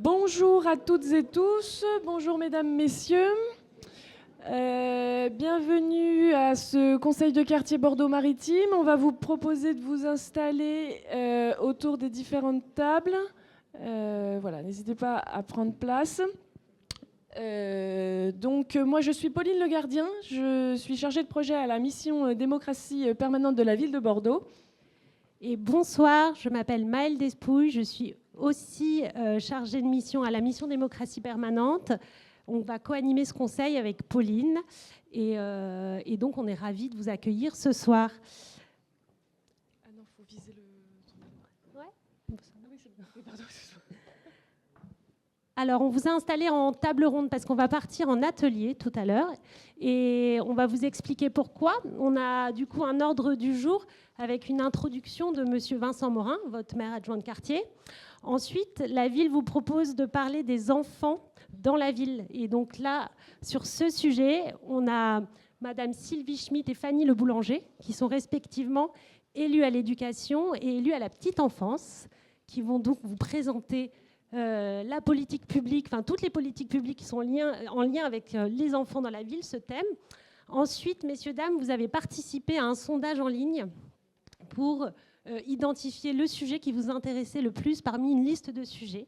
Bonjour à toutes et tous, bonjour mesdames, messieurs. Bienvenue à ce Conseil de quartier Bordeaux-Maritime. On va vous proposer de vous installer autour des différentes tables. Voilà, n'hésitez pas à prendre place. Moi je suis Pauline Le Gardien, je suis chargée de projet à la mission démocratie permanente de la ville de Bordeaux. Et bonsoir, je m'appelle Maëlle Despouille, je suis aussi chargée de mission à la mission démocratie permanente. On va co-animer ce conseil avec Pauline et donc on est ravis de vous accueillir ce soir. Ah non, faut viser le... Ouais. Ah oui, c'est bien. Pardon, Alors, on vous a installé en table ronde parce qu'on va partir en atelier tout à l'heure et on va vous expliquer pourquoi. On a du coup un ordre du jour avec une introduction de Monsieur Vincent Morin, votre maire adjoint de quartier. Ensuite, la ville vous propose de parler des enfants dans la ville. Et donc là, sur ce sujet, on a Madame Sylvie Schmitt et Fanny Le Boulanger qui sont respectivement élues à l'éducation et élues à la petite enfance, qui vont donc vous présenter la politique publique, enfin toutes les politiques publiques qui sont en lien avec les enfants dans la ville, ce thème. Ensuite, messieurs, dames, vous avez participé à un sondage en ligne pour identifier le sujet qui vous intéressait le plus parmi une liste de sujets.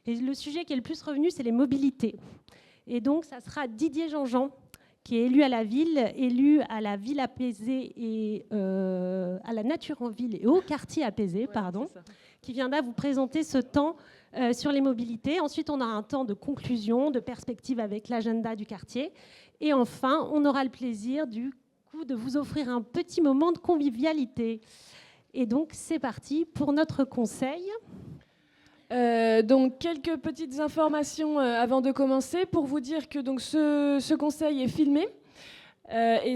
Et le sujet qui est le plus revenu, c'est les mobilités. Et donc, ça sera Didier Jean-Jean, qui est élu à la ville apaisée et à la nature en ville et au quartier apaisé, ouais, pardon, qui viendra vous présenter ce temps sur les mobilités. Ensuite, on a un temps de conclusion, de perspective avec l'agenda du quartier. Et enfin, on aura le plaisir du coup de vous offrir un petit moment de convivialité. Et donc, c'est parti pour notre conseil. Donc quelques petites informations avant de commencer pour vous dire que donc, ce conseil est filmé. Et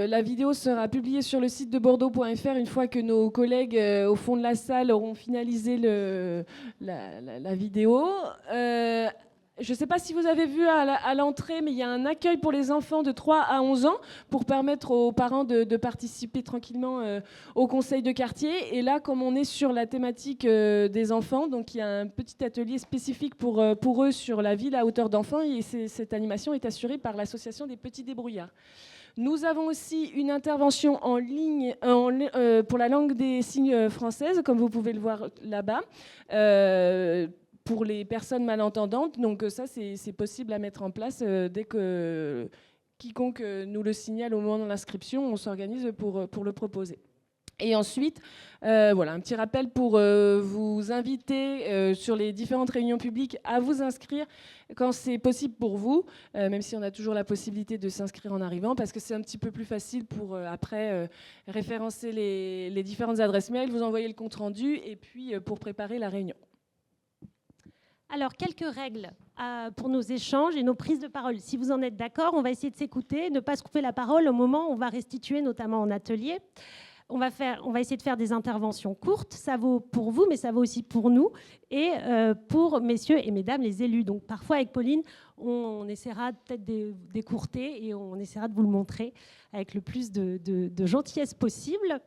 la vidéo sera publiée sur le site de bordeaux.fr une fois que nos collègues au fond de la salle auront finalisé la vidéo. Je ne sais pas si vous avez vu à l'entrée, mais il y a un accueil pour les enfants de 3 à 11 ans pour permettre aux parents de participer tranquillement au conseil de quartier. Et là, comme on est sur la thématique des enfants, donc il y a un petit atelier spécifique pour eux sur la ville à hauteur d'enfants. Et cette animation est assurée par l'association des petits débrouillards. Nous avons aussi une intervention en ligne pour la langue des signes française, comme vous pouvez le voir là-bas. Pour les personnes malentendantes, donc ça c'est possible à mettre en place dès que quiconque nous le signale au moment de l'inscription, on s'organise pour le proposer. Et ensuite, voilà, un petit rappel pour vous inviter sur les différentes réunions publiques à vous inscrire quand c'est possible pour vous, même si on a toujours la possibilité de s'inscrire en arrivant, parce que c'est un petit peu plus facile pour après référencer les différentes adresses mail, vous envoyer le compte-rendu et puis pour préparer la réunion. Alors, quelques règles pour nos échanges et nos prises de parole. Si vous en êtes d'accord, on va essayer de s'écouter, ne pas se couper la parole au moment où on va restituer, notamment en atelier. On va essayer de faire des interventions courtes. Ça vaut pour vous, mais ça vaut aussi pour nous et pour messieurs et mesdames les élus. Donc, parfois, avec Pauline, on essaiera peut-être d'écourter et on essaiera de vous le montrer avec le plus de gentillesse possible.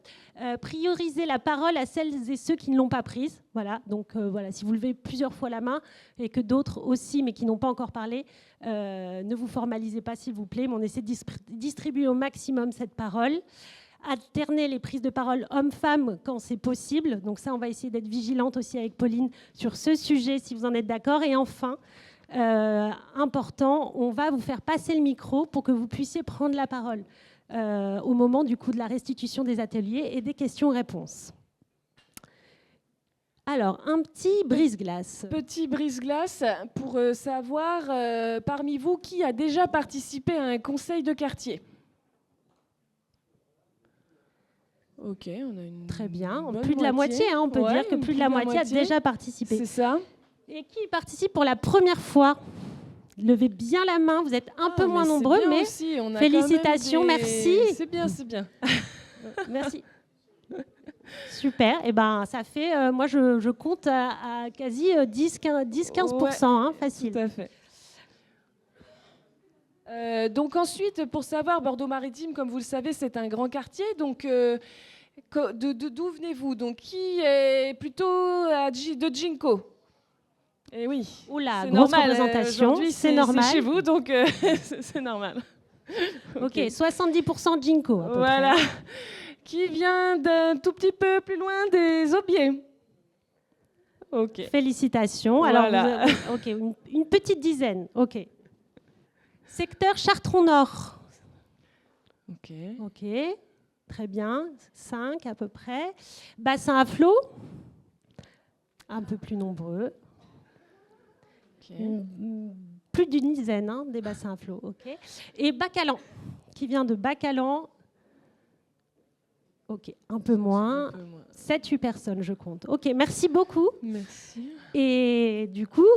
Prioriser la parole à celles et ceux qui ne l'ont pas prise. Voilà. Donc, voilà, si vous levez plusieurs fois la main et que d'autres aussi, mais qui n'ont pas encore parlé, ne vous formalisez pas, s'il vous plaît, mais on essaie de distribuer au maximum cette parole. Alterner les prises de parole hommes-femmes quand c'est possible. Donc ça, on va essayer d'être vigilante aussi avec Pauline sur ce sujet, si vous en êtes d'accord. Et enfin, important, on va vous faire passer le micro pour que vous puissiez prendre la parole au moment du coup de la restitution des ateliers et des questions-réponses. Alors, un petit brise-glace. Petit brise-glace pour savoir parmi vous qui a déjà participé à un conseil de quartier. Ok, on a une très bien. Bonne plus de la moitié, hein, on peut dire que plus de la moitié a déjà participé. C'est ça. Et qui participe pour la première fois? Levez bien la main, vous êtes un peu moins nombreux, mais aussi. On a félicitations, merci. C'est bien, c'est bien. Merci. Super, et ben ça fait, moi je compte à quasi 10-15%, hein, facile. Tout à fait. Donc ensuite, pour savoir, Bordeaux-Maritime, comme vous le savez, c'est un grand quartier. Donc d'où venez-vous? Donc qui est plutôt de Ginkgo? Et oui. Oula, C'est grosse normal. représentation. Aujourd'hui, c'est normal. C'est chez vous, donc c'est normal. Ok, 70% Jinko. À peu Voilà. près. Qui vient d'un tout petit peu plus loin des Aubiers. Ok. Félicitations. Voilà. Alors, ok, une petite dizaine. Ok. Secteur Chartron-Nord. Ok. Ok, très bien. 5 à peu près. Bassin à flot. Un peu plus nombreux. Ok. Plus d'une dizaine des bassins à flot. Ok. Et Bacalan, qui vient de Bacalan. Ok, un peu moins. 7-8 personnes, je compte. Ok, merci beaucoup. Merci. Et du coup,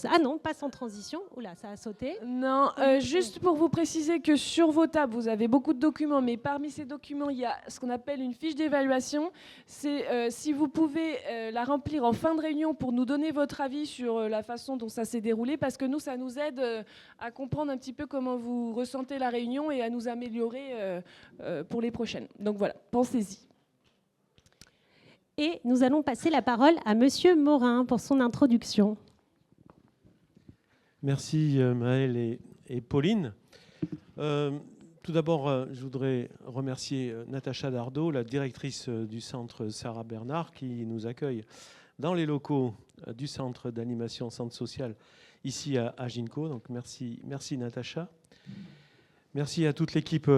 ah non, pas sans transition. Oula, ça a sauté. Non, juste pour vous préciser que sur vos tables, vous avez beaucoup de documents, mais parmi ces documents, il y a ce qu'on appelle une fiche d'évaluation. C'est si vous pouvez la remplir en fin de réunion pour nous donner votre avis sur la façon dont ça s'est déroulé, parce que nous, ça nous aide à comprendre un petit peu comment vous ressentez la réunion et à nous améliorer pour les prochaines. Donc voilà, pensez-y. Et nous allons passer la parole à Monsieur Morin pour son introduction. Merci Maëlle et Pauline. Tout d'abord, je voudrais remercier Natacha Dardot, la directrice du centre Sarah Bernard, qui nous accueille dans les locaux du centre d'animation Centre Social, ici à Ginko. Donc merci Natacha. Merci à toute l'équipe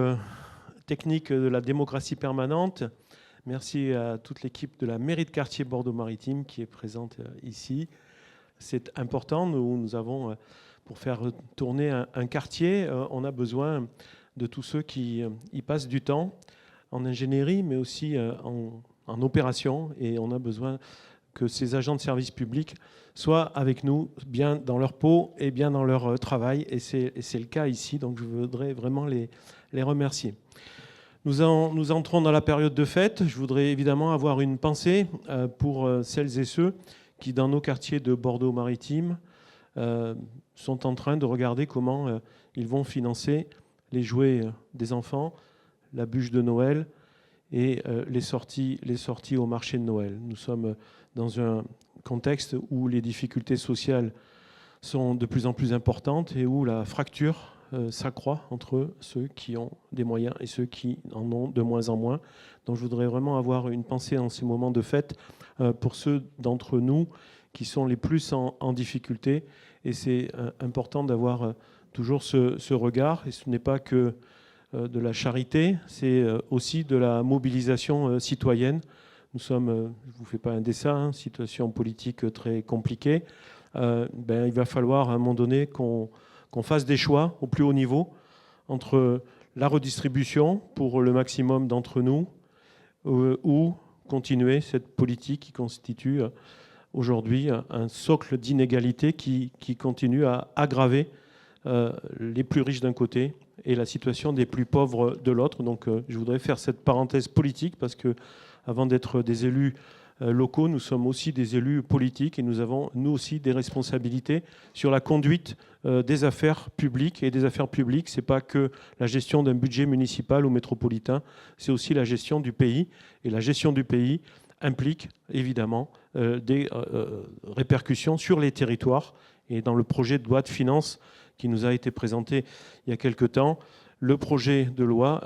technique de la démocratie permanente. Merci à toute l'équipe de la mairie de quartier Bordeaux-Maritime qui est présente ici. C'est important. Nous avons, pour faire tourner un quartier, on a besoin de tous ceux qui y passent du temps en ingénierie, mais aussi en opération. Et on a besoin que ces agents de service public soient avec nous, bien dans leur peau et bien dans leur travail. Et c'est le cas ici. Donc je voudrais vraiment les remercier. Nous entrons dans la période de fête. Je voudrais évidemment avoir une pensée pour celles et ceux qui, dans nos quartiers de Bordeaux-Maritime, sont en train de regarder comment ils vont financer les jouets des enfants, la bûche de Noël et les sorties au marché de Noël. Nous sommes dans un contexte où les difficultés sociales sont de plus en plus importantes et où la fracture s'accroît entre ceux qui ont des moyens et ceux qui en ont de moins en moins. Donc je voudrais vraiment avoir une pensée en ces moments de fête pour ceux d'entre nous qui sont les plus en difficulté. Et c'est important d'avoir toujours ce regard. Et ce n'est pas que de la charité, c'est aussi de la mobilisation citoyenne. Nous sommes, je ne vous fais pas un dessin, situation politique très compliquée. Il va falloir à un moment donné qu'on fasse des choix au plus haut niveau entre la redistribution pour le maximum d'entre nous ou continuer cette politique qui constitue aujourd'hui un socle d'inégalité qui continue à aggraver les plus riches d'un côté et la situation des plus pauvres de l'autre. Donc je voudrais faire cette parenthèse politique parce que avant d'être des élus locaux, nous sommes aussi des élus politiques et nous avons, nous aussi, des responsabilités sur la conduite des affaires publiques. Et des affaires publiques, ce n'est pas que la gestion d'un budget municipal ou métropolitain, c'est aussi la gestion du pays. Et la gestion du pays implique évidemment des répercussions sur les territoires. Et dans le projet de loi de finances qui nous a été présenté il y a quelque temps, le projet de loi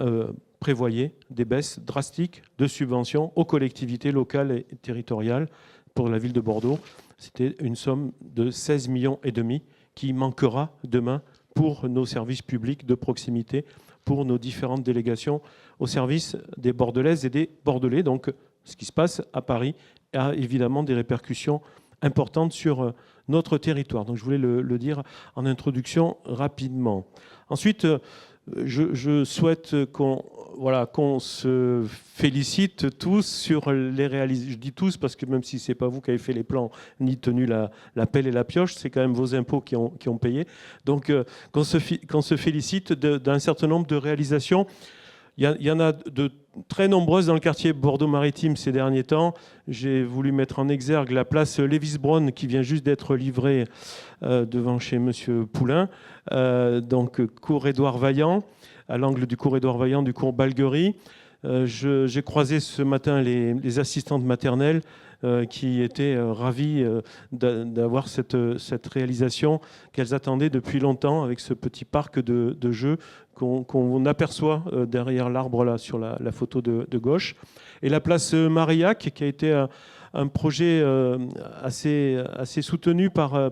prévoyait des baisses drastiques de subventions aux collectivités locales et territoriales pour la ville de Bordeaux. C'était une somme de 16,5 millions qui manquera demain pour nos services publics de proximité, pour nos différentes délégations au service des Bordelaises et des Bordelais. Donc ce qui se passe à Paris a évidemment des répercussions importantes sur notre territoire. Donc je voulais le dire en introduction rapidement. Ensuite, je souhaite qu'on se félicite tous sur les réalisations. Je dis tous parce que même si ce n'est pas vous qui avez fait les plans ni tenu la pelle et la pioche, c'est quand même vos impôts qui ont payé. Donc qu'on se félicite d'un certain nombre de réalisations. Il y en a de très nombreuses dans le quartier Bordeaux-Maritime ces derniers temps. J'ai voulu mettre en exergue la place Lévis-Braun qui vient juste d'être livrée devant chez Monsieur Poulain. Donc cours Édouard Vaillant, à l'angle du cours Édouard Vaillant, du cours Balguerie. J'ai croisé ce matin les assistantes maternelles qui étaient ravis d'avoir cette réalisation qu'elles attendaient depuis longtemps avec ce petit parc de jeux qu'on aperçoit derrière l'arbre là sur la photo de gauche. Et la place Marillac, qui a été un projet assez soutenu par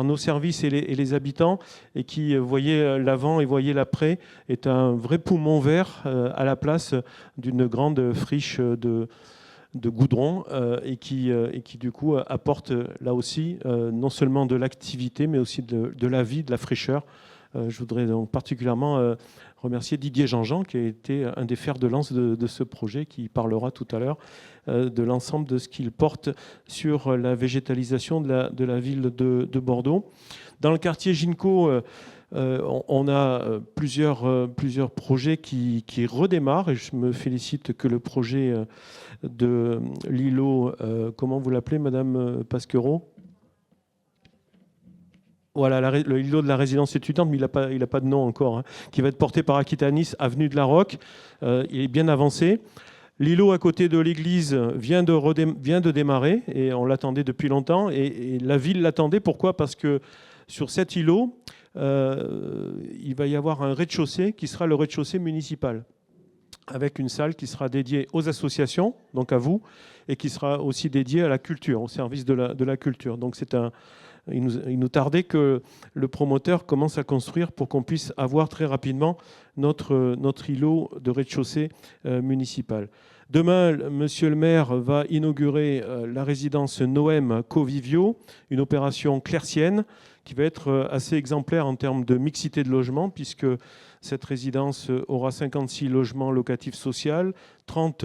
nos services et les habitants, et qui voyait l'avant et voyait l'après, est un vrai poumon vert à la place d'une grande friche de goudron et qui du coup apporte là aussi non seulement de l'activité mais aussi de la vie, de la fraîcheur. Je voudrais donc particulièrement remercier Didier Jean-Jean qui a été un des fers de lance de ce projet, qui parlera tout à l'heure de l'ensemble de ce qu'il porte sur la végétalisation de la ville de Bordeaux. Dans le quartier Ginko, on a plusieurs projets qui redémarrent, et je me félicite que le projet de l'îlot, comment vous l'appelez, Madame Pasquereau ? Voilà, le îlot de la résidence étudiante, mais il n'a pas de nom encore, hein, qui va être porté par Aquitanis, avenue de la Roque. Il est bien avancé. L'îlot à côté de l'église vient de démarrer, et on l'attendait depuis longtemps, et la ville l'attendait. Pourquoi ? Parce que sur cet îlot, il va y avoir un rez-de-chaussée qui sera le rez-de-chaussée municipal, avec une salle qui sera dédiée aux associations, donc à vous, et qui sera aussi dédiée à la culture, au service de la culture. Donc il nous tardait que le promoteur commence à construire pour qu'on puisse avoir très rapidement notre îlot de rez-de-chaussée municipal. Demain, monsieur le maire va inaugurer la résidence Noem Covivio, une opération claircienne qui va être assez exemplaire en termes de mixité de logement, puisque cette résidence aura 56 logements locatifs sociaux, 30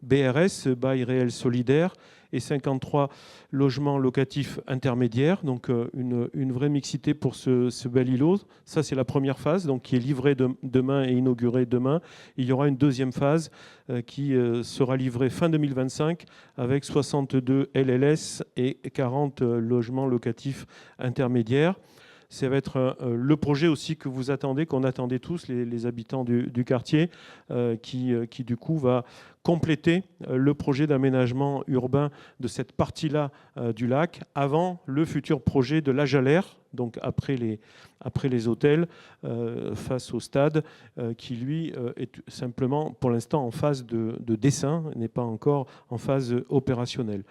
BRS, bail réel solidaire, et 53 logements locatifs intermédiaires, donc une vraie mixité pour ce bel îlot. Ça, c'est la première phase, donc qui est livrée demain et inaugurée demain. Il y aura une deuxième phase qui sera livrée fin 2025 avec 62 LLS et 40 logements locatifs intermédiaires. Ça va être le projet aussi que vous attendez, qu'on attendait tous, les habitants du quartier, qui du coup va compléter le projet d'aménagement urbain de cette partie-là du lac, avant le futur projet de la Jalère, donc après les hôtels, face au stade, qui lui est simplement pour l'instant en phase de dessin, n'est pas encore en phase opérationnelle.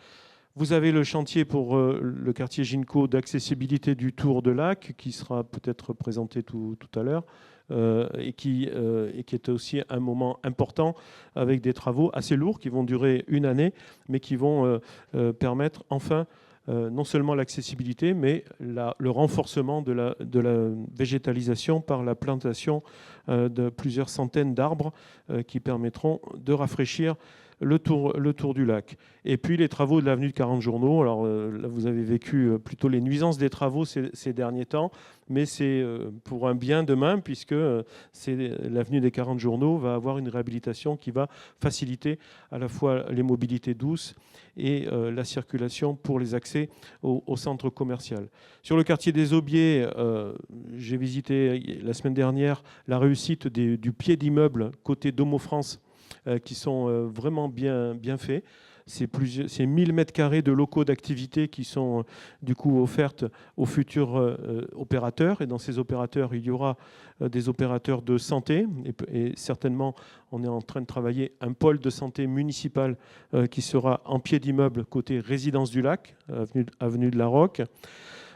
Vous avez le chantier pour le quartier Ginko d'accessibilité du Tour de Lac, qui sera peut-être présenté tout à l'heure, et qui est aussi un moment important, avec des travaux assez lourds qui vont durer une année, mais qui vont permettre enfin non seulement l'accessibilité, mais le renforcement de la végétalisation par la plantation de plusieurs centaines d'arbres qui permettront de rafraîchir le tour du lac. Et puis les travaux de l'avenue de 40 Journaux. Alors là, vous avez vécu plutôt les nuisances des travaux ces derniers temps, mais c'est pour un bien demain, puisque l'avenue des 40 Journaux va avoir une réhabilitation qui va faciliter à la fois les mobilités douces et la circulation pour les accès au centre commercial. Sur le quartier des Aubiers, j'ai visité la semaine dernière la réussite du pied d'immeuble côté Domo France, qui sont vraiment bien faits. C'est 1000 m² de locaux d'activité qui sont du coup offertes aux futurs opérateurs. Et dans ces opérateurs, il y aura des opérateurs de santé. Et certainement, on est en train de travailler un pôle de santé municipal qui sera en pied d'immeuble côté résidence du lac, avenue de la Roque.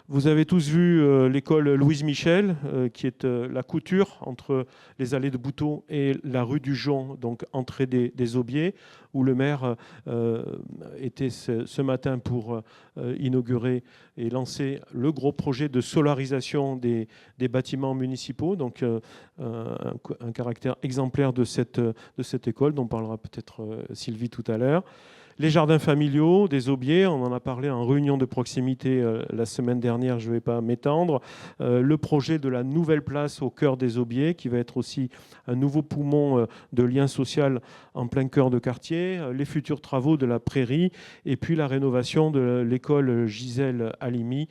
Vous avez tous vu l'école Louise Michel, qui est la couture entre les allées de Bouteau et la rue du Jonc, donc entrée des Aubiers, où le maire était ce matin pour inaugurer et lancer le gros projet de solarisation des bâtiments municipaux, donc un caractère exemplaire de cette école, dont parlera peut-être Sylvie tout à l'heure. Les jardins familiaux des Aubiers, on en a parlé en réunion de proximité la semaine dernière, je ne vais pas m'étendre. Le projet de la nouvelle place au cœur des Aubiers, qui va être aussi un nouveau poumon de lien social en plein cœur de quartier. Les futurs travaux de la prairie, et puis la rénovation de l'école Gisèle Halimi,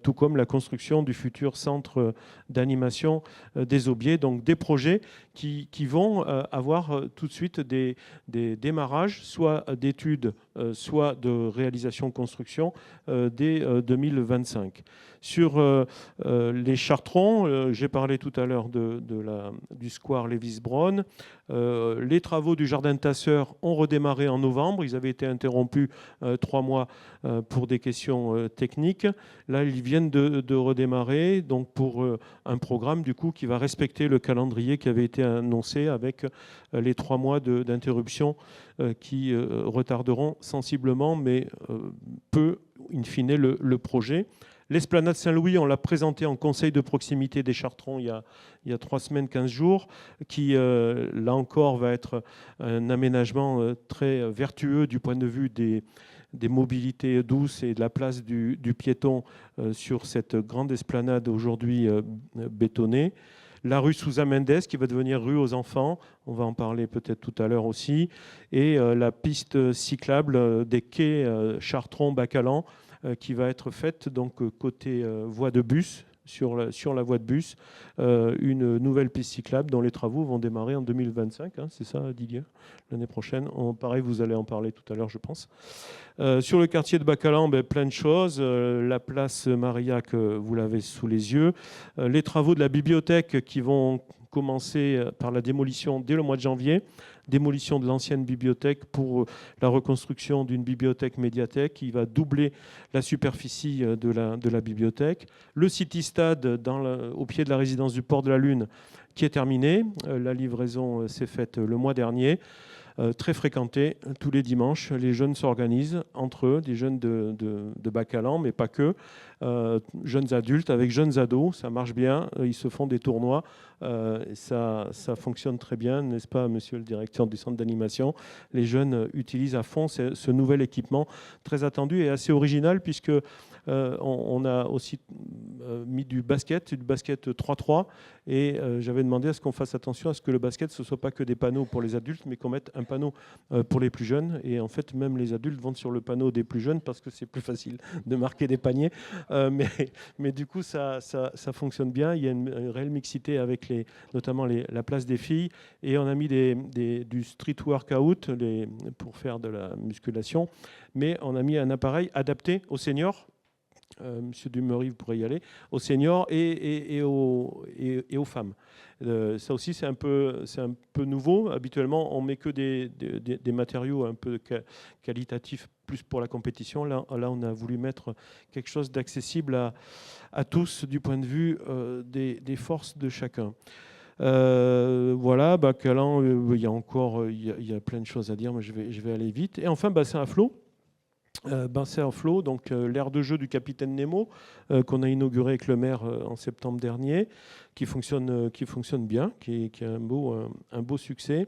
tout comme la construction du futur centre d'animation des Aubiers. Donc des projets qui vont avoir tout de suite des démarrages, soit d'études soit de réalisation-construction dès 2025. Sur les Chartrons, j'ai parlé tout à l'heure du square Lévis-Braun. Les travaux du jardin de Tasseur ont redémarré en novembre. Ils avaient été interrompus 3 mois pour des questions techniques. Là, ils viennent de redémarrer, donc pour un programme du coup qui va respecter le calendrier qui avait été annoncé avec les 3 mois d'interruption qui retarderont sensiblement, mais peu, in fine, le projet. L'esplanade Saint-Louis, on l'a présenté en conseil de proximité des Chartrons il y a 3 semaines, 15 jours, qui, là encore, va être un aménagement très vertueux du point de vue des mobilités douces et de la place du piéton sur cette grande esplanade aujourd'hui bétonnée. La rue Sousa Mendes, qui va devenir rue aux enfants, on va en parler peut-être tout à l'heure aussi, et la piste cyclable des quais Chartrons-Bacalan, qui va être faite donc côté voie de bus, sur la voie de bus, une nouvelle piste cyclable dont les travaux vont démarrer en 2025, hein, c'est ça Didier, l'année prochaine. Pareil, vous allez en parler tout à l'heure, je pense. Sur le quartier de Bacalan, plein de choses. La place Marillac, vous l'avez sous les yeux. Les travaux de la bibliothèque qui vont commencer par la démolition dès le mois de janvier, démolition de l'ancienne bibliothèque pour la reconstruction d'une bibliothèque-médiathèque qui va doubler la superficie de la bibliothèque. Le City Stade au pied de la résidence du Port de la Lune qui est terminé. La livraison s'est faite le mois dernier. Très fréquenté tous les dimanches. Les jeunes s'organisent entre eux, des jeunes de Bacalan, mais pas que. Jeunes adultes avec jeunes ados, ça marche bien. Ils se font des tournois. Ça fonctionne très bien, n'est-ce pas, monsieur le directeur du centre d'animation? Les jeunes utilisent à fond ce nouvel équipement très attendu et assez original puisque on a aussi mis du basket 3-3 et j'avais demandé à ce qu'on fasse attention à ce que le basket ce soit pas que des panneaux pour les adultes mais qu'on mette un panneau pour les plus jeunes et en fait même les adultes vont sur le panneau des plus jeunes parce que c'est plus facile de marquer des paniers mais du coup ça fonctionne bien. Il y a une réelle mixité avec notamment la place des filles et on a mis du street workout pour faire de la musculation mais on a mis un appareil adapté aux seniors. Monsieur Dumery, vous pourrez y aller, aux seniors et aux femmes. Ça aussi, c'est un peu nouveau. Habituellement, on met que des matériaux un peu qualitatifs, plus pour la compétition. Là, on a voulu mettre quelque chose d'accessible à tous du point de vue des forces de chacun. Voilà, Bacalan, il y a plein de choses à dire, mais je vais aller vite. Et enfin, bassin à flot. Bassin à flot, donc l'aire de jeu du Capitaine Nemo qu'on a inauguré avec le maire en septembre dernier, qui fonctionne bien, qui a un beau succès.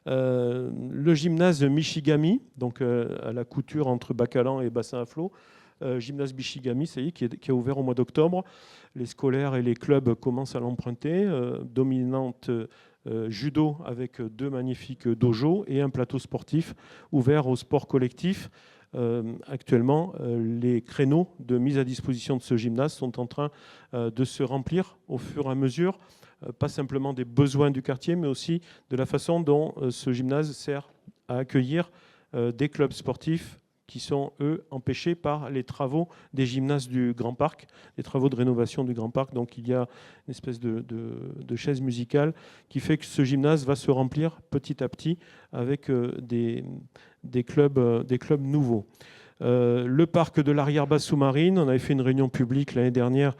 Le gymnase Michigami, donc à la couture entre Bacalan et bassin à flot. Gymnase Michigami, ça y est, qui a ouvert au mois d'octobre. Les scolaires et les clubs commencent à l'emprunter. Dominante judo avec 2 magnifiques dojos et un plateau sportif ouvert au sport collectif. Actuellement, les créneaux de mise à disposition de ce gymnase sont en train de se remplir au fur et à mesure, pas simplement des besoins du quartier, mais aussi de la façon dont ce gymnase sert à accueillir des clubs sportifs qui sont, eux, empêchés par les travaux des gymnases du Grand Parc, les travaux de rénovation du Grand Parc. Donc il y a une espèce de chaise musicale qui fait que ce gymnase va se remplir petit à petit avec des clubs nouveaux. Le parc de l'arrière-base sous-marine, on avait fait une réunion publique l'année dernière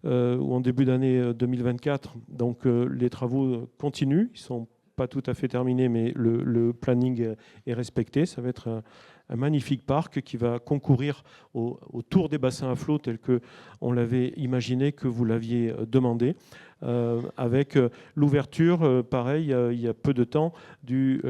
ou en début d'année 2024. Donc les travaux continuent, ils ne sont pas tout à fait terminés, mais le planning est respecté. Ça va être un magnifique parc qui va concourir autour des bassins à flot tels qu'on l'avait imaginé, que vous l'aviez demandé, avec l'ouverture, pareil, il y a peu de temps, du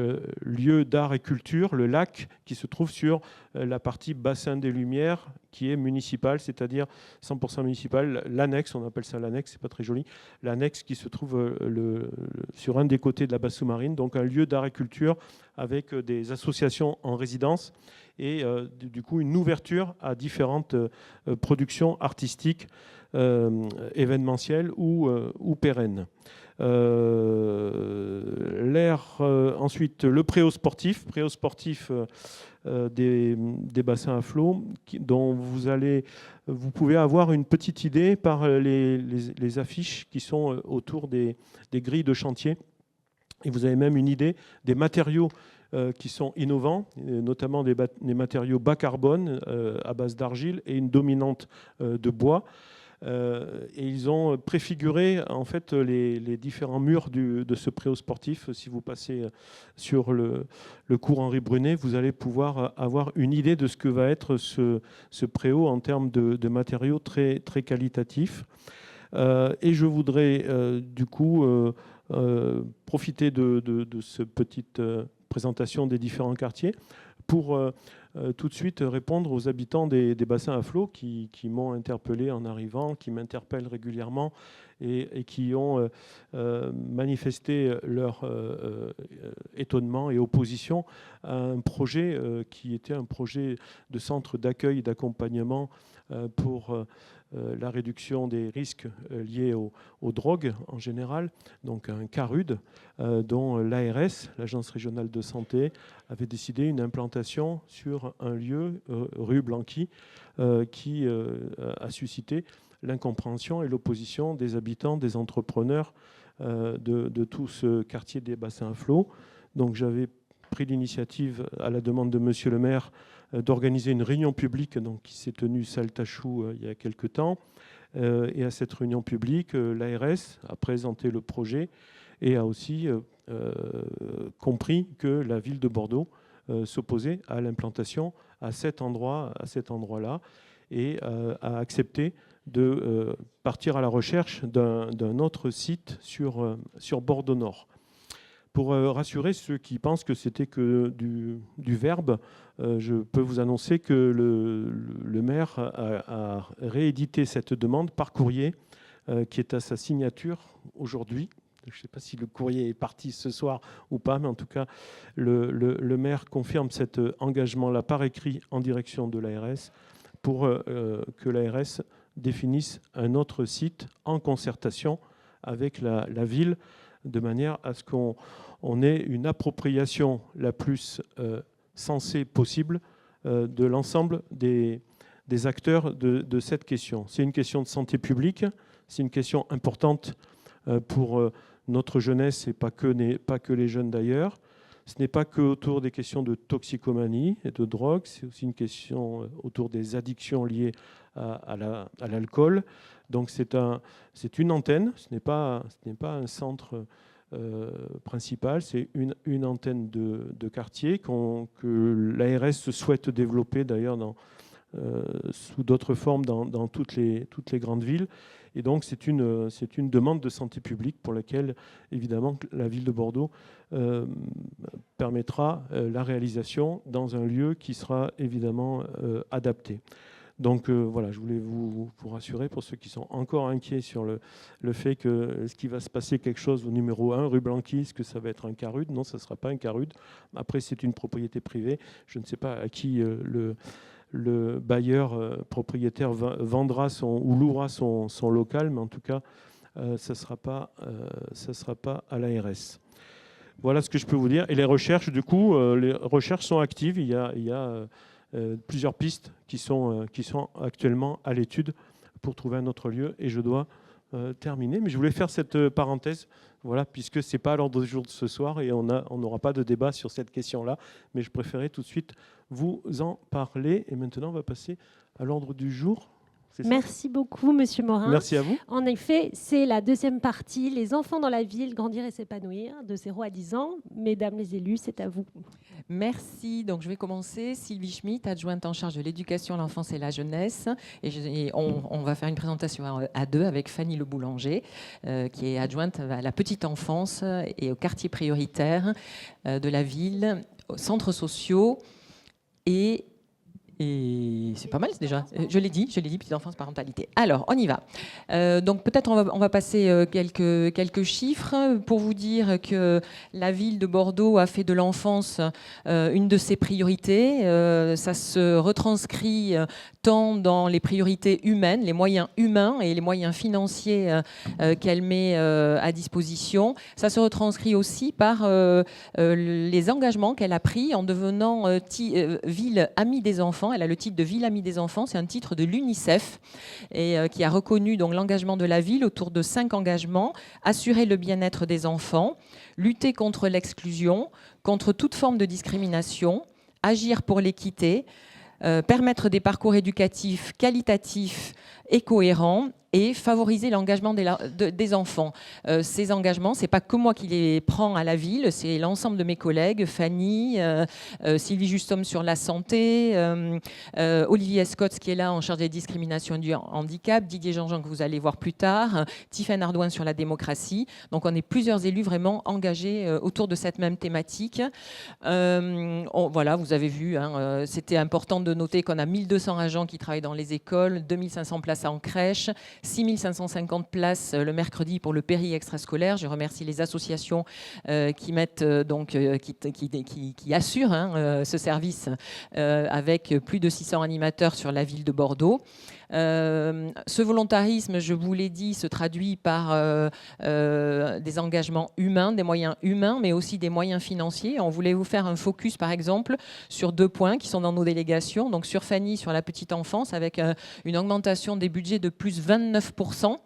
lieu d'art et culture, le lac, qui se trouve sur la partie bassin des Lumières, qui est municipale, c'est-à-dire 100% municipal. L'annexe, on appelle ça l'annexe, c'est pas très joli, l'annexe qui se trouve sur un des côtés de la base sous-marine, donc un lieu d'art et culture avec des associations en résidence et du coup une ouverture à différentes productions artistiques événementielles ou pérennes. Ensuite, le préau-sportif des bassins à flot, dont vous pouvez avoir une petite idée par les affiches qui sont autour des grilles de chantier. Et vous avez même une idée des matériaux qui sont innovants, notamment des matériaux bas carbone à base d'argile et une dominante de bois. Et ils ont préfiguré en fait les différents murs de ce préau sportif. Si vous passez sur le cours Henri Brunet, vous allez pouvoir avoir une idée de ce que va être ce préau en termes de matériaux très, très qualitatifs. Et je voudrais du coup profiter de cette petite présentation des différents quartiers pour tout de suite répondre aux habitants des bassins à flot qui m'ont interpellé en arrivant, qui m'interpellent régulièrement et qui ont manifesté leur étonnement et opposition à un projet qui était un projet de centre d'accueil et d'accompagnement pour la réduction des risques liés aux drogues en général, donc un CARUD, dont l'ARS, l'Agence régionale de santé, avait décidé une implantation sur un lieu, rue Blanqui, qui a suscité l'incompréhension et l'opposition des habitants, des entrepreneurs de tout ce quartier des bassins à flot. Donc j'avais pris l'initiative, à la demande de Monsieur le maire, d'organiser une réunion publique qui s'est tenue salle Tachou il y a quelque temps. Et à cette réunion publique, l'ARS a présenté le projet et a aussi compris que la ville de Bordeaux s'opposait à l'implantation à cet endroit-là et a accepté de partir à la recherche d'un autre site sur Bordeaux-Nord. Pour rassurer ceux qui pensent que c'était que du verbe, je peux vous annoncer que le maire a réédité cette demande par courrier qui est à sa signature aujourd'hui. Je ne sais pas si le courrier est parti ce soir ou pas, mais en tout cas, le maire confirme cet engagement-là par écrit en direction de l'ARS pour que l'ARS définisse un autre site en concertation avec la ville, de manière à ce qu'on ait une appropriation la plus sensée possible de l'ensemble des acteurs de cette question. C'est une question de santé publique, c'est une question importante pour notre jeunesse et pas que les jeunes d'ailleurs. Ce n'est pas que autour des questions de toxicomanie et de drogue, c'est aussi une question autour des addictions liées à l'alcool. Donc c'est une antenne, ce n'est pas un centre principal, c'est une antenne de quartier que l'ARS souhaite développer d'ailleurs sous d'autres formes dans toutes les grandes villes. Et donc c'est une demande de santé publique pour laquelle évidemment la ville de Bordeaux permettra la réalisation dans un lieu qui sera évidemment adapté. Donc voilà, je voulais vous rassurer pour ceux qui sont encore inquiets sur le fait que ce qui va se passer quelque chose au numéro 1, rue Blanqui, est-ce que ça va être un CARUD? Non, ça ne sera pas un CARUD. Après, c'est une propriété privée. Je ne sais pas à qui le bailleur propriétaire vendra ou louera son local, mais en tout cas, ça ne sera pas à l'ARS. Voilà ce que je peux vous dire. Et les recherches, du coup, les recherches sont actives. Il y a plusieurs pistes qui sont actuellement à l'étude pour trouver un autre lieu. Et je dois terminer. Mais je voulais faire cette parenthèse, voilà, puisque ce n'est pas à l'ordre du jour de ce soir et on n'aura pas de débat sur cette question-là. Mais je préférais tout de suite vous en parler. Et maintenant, on va passer à l'ordre du jour. Merci beaucoup, Monsieur Morin. Merci à vous. En effet, c'est la deuxième partie, les enfants dans la ville, grandir et s'épanouir, de 0 à 10 ans. Mesdames les élus, c'est à vous. Merci. Donc, je vais commencer. Sylvie Schmitt, adjointe en charge de l'éducation, l'enfance et la jeunesse. Et on va faire une présentation à deux avec Fanny Le Boulanger, qui est adjointe à la petite enfance et aux quartiers prioritaires de la ville, aux centres sociaux et Et c'est pas mal déjà. Je l'ai dit, petite enfance, parentalité. Alors, on y va. Donc peut-être on va passer quelques chiffres pour vous dire que la ville de Bordeaux a fait de l'enfance une de ses priorités. Ça se retranscrit tant dans les priorités humaines, les moyens humains et les moyens financiers qu'elle met à disposition. Ça se retranscrit aussi par les engagements qu'elle a pris en devenant ville amie des enfants. Elle a le titre de ville amie des enfants, c'est un titre de l'UNICEF et qui a reconnu donc l'engagement de la ville autour de 5 engagements: assurer le bien-être des enfants, lutter contre l'exclusion, contre toute forme de discrimination, agir pour l'équité, permettre des parcours éducatifs qualitatifs et cohérents, et favoriser l'engagement des enfants. Ces engagements, c'est pas que moi qui les prends à la ville, c'est l'ensemble de mes collègues, Fanny, Sylvie Justom sur la santé, Olivier Scott qui est là en charge des discriminations et du handicap, Didier Jean-Jean que vous allez voir plus tard, Tiffaine Ardouin sur la démocratie. Donc on est plusieurs élus vraiment engagés autour de cette même thématique. Voilà, vous avez vu, hein, c'était important de noter qu'on a 1200 agents qui travaillent dans les écoles, 2500 places en crèche, 6550 places le mercredi pour le péri extrascolaire. Je remercie les associations qui mettent qui assurent ce service avec plus de 600 animateurs sur la ville de Bordeaux. Ce volontarisme, je vous l'ai dit, se traduit par des engagements humains, des moyens humains, mais aussi des moyens financiers. On voulait vous faire un focus, par exemple, sur 2 points qui sont dans nos délégations. Donc sur Fanny, sur la petite enfance, avec une augmentation des budgets de plus 29%.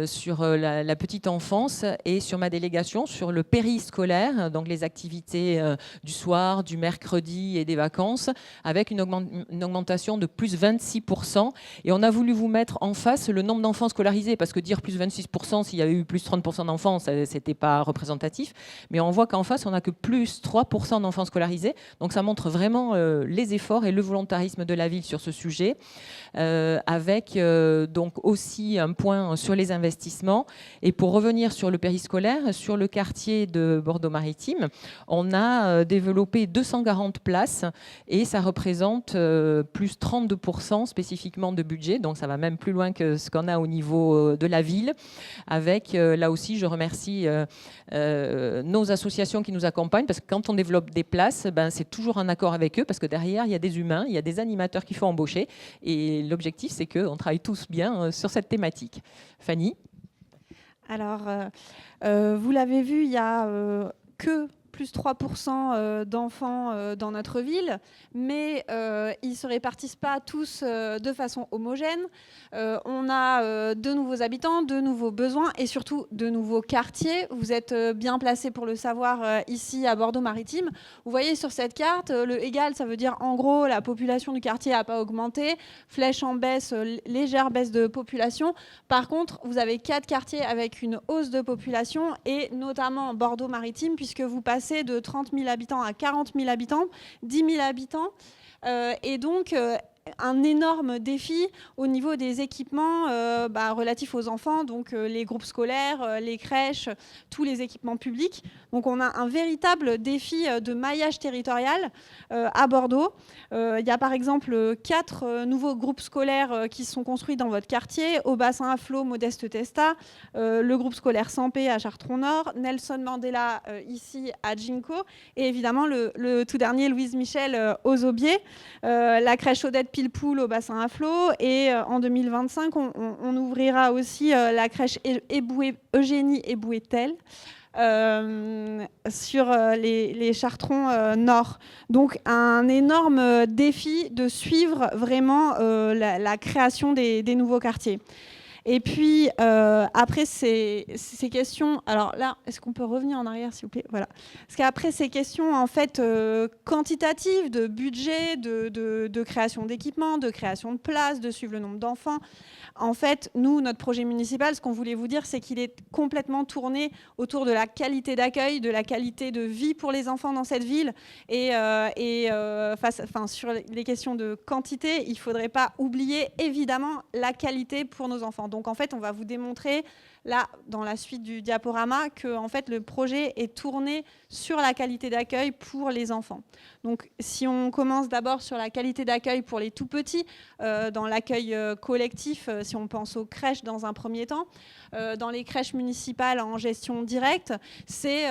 Sur la petite enfance, et sur ma délégation sur le périscolaire, donc les activités du soir, du mercredi et des vacances, avec une augmentation de plus 26%. Et on a voulu vous mettre en face le nombre d'enfants scolarisés, parce que dire plus 26% s'il y avait eu plus 30% d'enfants, c'était pas représentatif, mais on voit qu'en face on n'a que plus 3% d'enfants scolarisés. Donc ça montre vraiment les efforts et le volontarisme de la ville sur ce sujet, avec donc aussi un point sur les investissements. Et pour revenir sur le périscolaire, sur le quartier de Bordeaux-Maritime, on a développé 240 places et ça représente plus 32% spécifiquement de budget. Donc ça va même plus loin que ce qu'on a au niveau de la ville. Avec, là aussi, je remercie nos associations qui nous accompagnent, parce que quand on développe des places, c'est toujours un accord avec eux, parce que derrière, il y a des humains, il y a des animateurs qu'il faut embaucher. Et l'objectif, c'est qu'on travaille tous bien sur cette thématique. Fanny ? Alors, vous l'avez vu, il n'y a que plus 3% d'enfants dans notre ville, mais ils ne se répartissent pas tous de façon homogène. On a de nouveaux habitants, de nouveaux besoins et surtout de nouveaux quartiers. Vous êtes bien placés pour le savoir ici à Bordeaux-Maritime. Vous voyez sur cette carte, le égal, ça veut dire en gros la population du quartier n'a pas augmenté, flèche en baisse, légère baisse de population. Par contre, vous avez 4 quartiers avec une hausse de population, et notamment Bordeaux-Maritime, puisque vous passez de 30 000 habitants à 40 000 habitants, 10 000 habitants. Et donc, un énorme défi au niveau des équipements relatifs aux enfants, donc les groupes scolaires, les crèches, tous les équipements publics. Donc on a un véritable défi de maillage territorial à Bordeaux. Il y a par exemple 4 nouveaux groupes scolaires qui sont construits dans votre quartier: au bassin à flot Modeste Testa, le groupe scolaire Sampé à Chartron-Nord, Nelson Mandela ici à Ginko, et évidemment le tout dernier Louise Michel aux Aubiers, la crèche Odette Pilpoul au bassin à flot, et en 2025 on ouvrira aussi la crèche Eugénie Eboué-Tel sur les Chartrons Nord. Donc un énorme défi de suivre vraiment la création des nouveaux quartiers. Et puis, après ces questions... Alors là, est-ce qu'on peut revenir en arrière, s'il vous plaît ? Voilà. Parce qu'après ces questions, en fait, quantitatives, de budget, de création d'équipements, de création de places, de suivre le nombre d'enfants, en fait, nous, notre projet municipal, ce qu'on voulait vous dire, c'est qu'il est complètement tourné autour de la qualité d'accueil, de la qualité de vie pour les enfants dans cette ville. Et sur les questions de quantité, il ne faudrait pas oublier, évidemment, la qualité pour nos enfants. Donc en fait, on va vous démontrer là, dans la suite du diaporama, que en fait, le projet est tourné sur la qualité d'accueil pour les enfants. Donc si on commence d'abord sur la qualité d'accueil pour les tout petits, dans l'accueil collectif, si on pense aux crèches dans un premier temps, dans les crèches municipales en gestion directe, c'est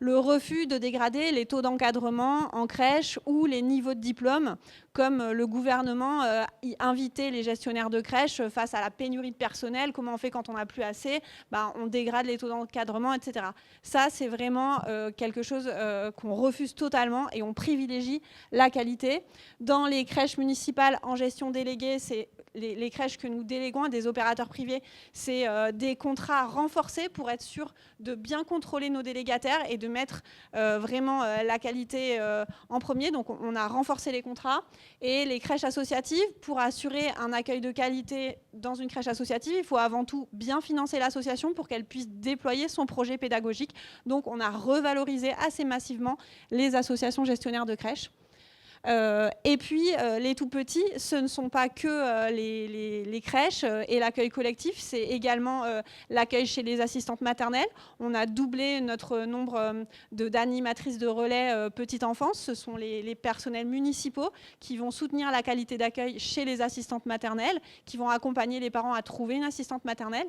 le refus de dégrader les taux d'encadrement en crèche ou les niveaux de diplôme, comme le gouvernement invitait les gestionnaires de crèche face à la pénurie de personnel. Comment on fait quand on n'a plus assez? On dégrade les taux d'encadrement, etc. Ça, c'est vraiment quelque chose qu'on refuse totalement et on privilégie la qualité. Dans les crèches municipales en gestion déléguée, c'est les crèches que nous déléguons à des opérateurs privés, c'est des contrats renforcés pour être sûr de bien contrôler nos délégataires et de mettre vraiment la qualité en premier. Donc on a renforcé les contrats. Et les crèches associatives, pour assurer un accueil de qualité dans une crèche associative, il faut avant tout bien financer l'association pour qu'elle puisse déployer son projet pédagogique. Donc on a revalorisé assez massivement les associations gestionnaires de crèches. Et puis les tout petits, ce ne sont pas que les crèches et l'accueil collectif, c'est également l'accueil chez les assistantes maternelles. On a doublé notre nombre d'animatrices de relais petite enfance. Ce sont les personnels municipaux qui vont soutenir la qualité d'accueil chez les assistantes maternelles, qui vont accompagner les parents à trouver une assistante maternelle.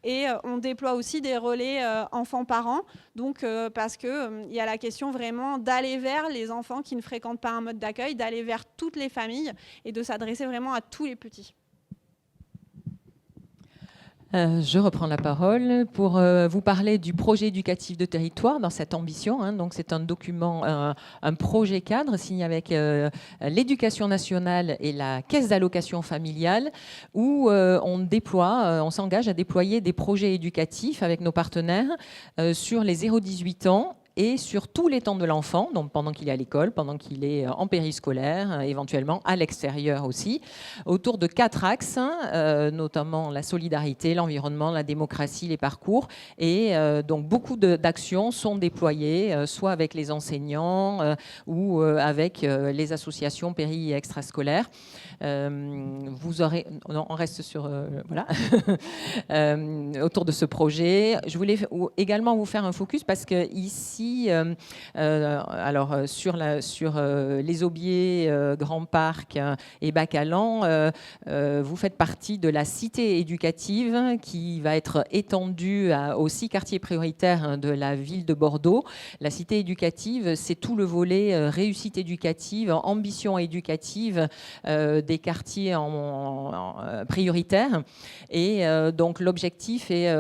Et on déploie aussi des relais enfants-parents, donc parce qu'il y a la question vraiment d'aller vers les enfants qui ne fréquentent pas un mode d'accueil, d'aller vers toutes les familles et de s'adresser vraiment à tous les petits. Je reprends la parole pour vous parler du projet éducatif de territoire dans cette ambition. Donc c'est un document, un projet cadre signé avec l'Éducation nationale et la Caisse d'allocation familiale où on s'engage à déployer des projets éducatifs avec nos partenaires sur les 0-18 ans et sur tous les temps de l'enfant, donc pendant qu'il est à l'école, pendant qu'il est en périscolaire, éventuellement à l'extérieur aussi, autour de 4 axes, notamment la solidarité, l'environnement, la démocratie, les parcours. Et donc beaucoup d'actions sont déployées, soit avec les enseignants ou avec les associations péri- et extrascolaires. Vous aurez, on reste sur voilà autour de ce projet. Je voulais également vous faire un focus parce que ici, sur les Aubiers, Grand Parc et Bacalan, vous faites partie de la cité éducative qui va être étendue aux 6 quartiers prioritaires de la ville de Bordeaux. La cité éducative, c'est tout le volet réussite éducative, ambition éducative des quartiers prioritaires. Et donc l'objectif est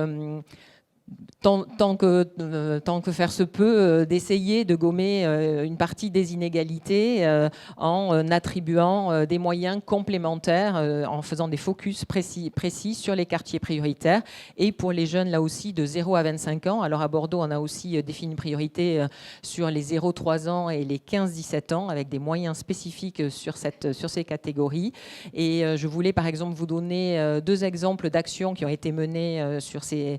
tant que faire se peut, d'essayer de gommer une partie des inégalités en attribuant des moyens complémentaires, en faisant des focus précis sur les quartiers prioritaires. Et pour les jeunes, là aussi, de 0 à 25 ans. Alors à Bordeaux, on a aussi défini une priorité sur les 0-3 ans et les 15-17 ans, avec des moyens spécifiques sur ces catégories. Et je voulais, par exemple, vous donner 2 exemples d'actions qui ont été menées sur ces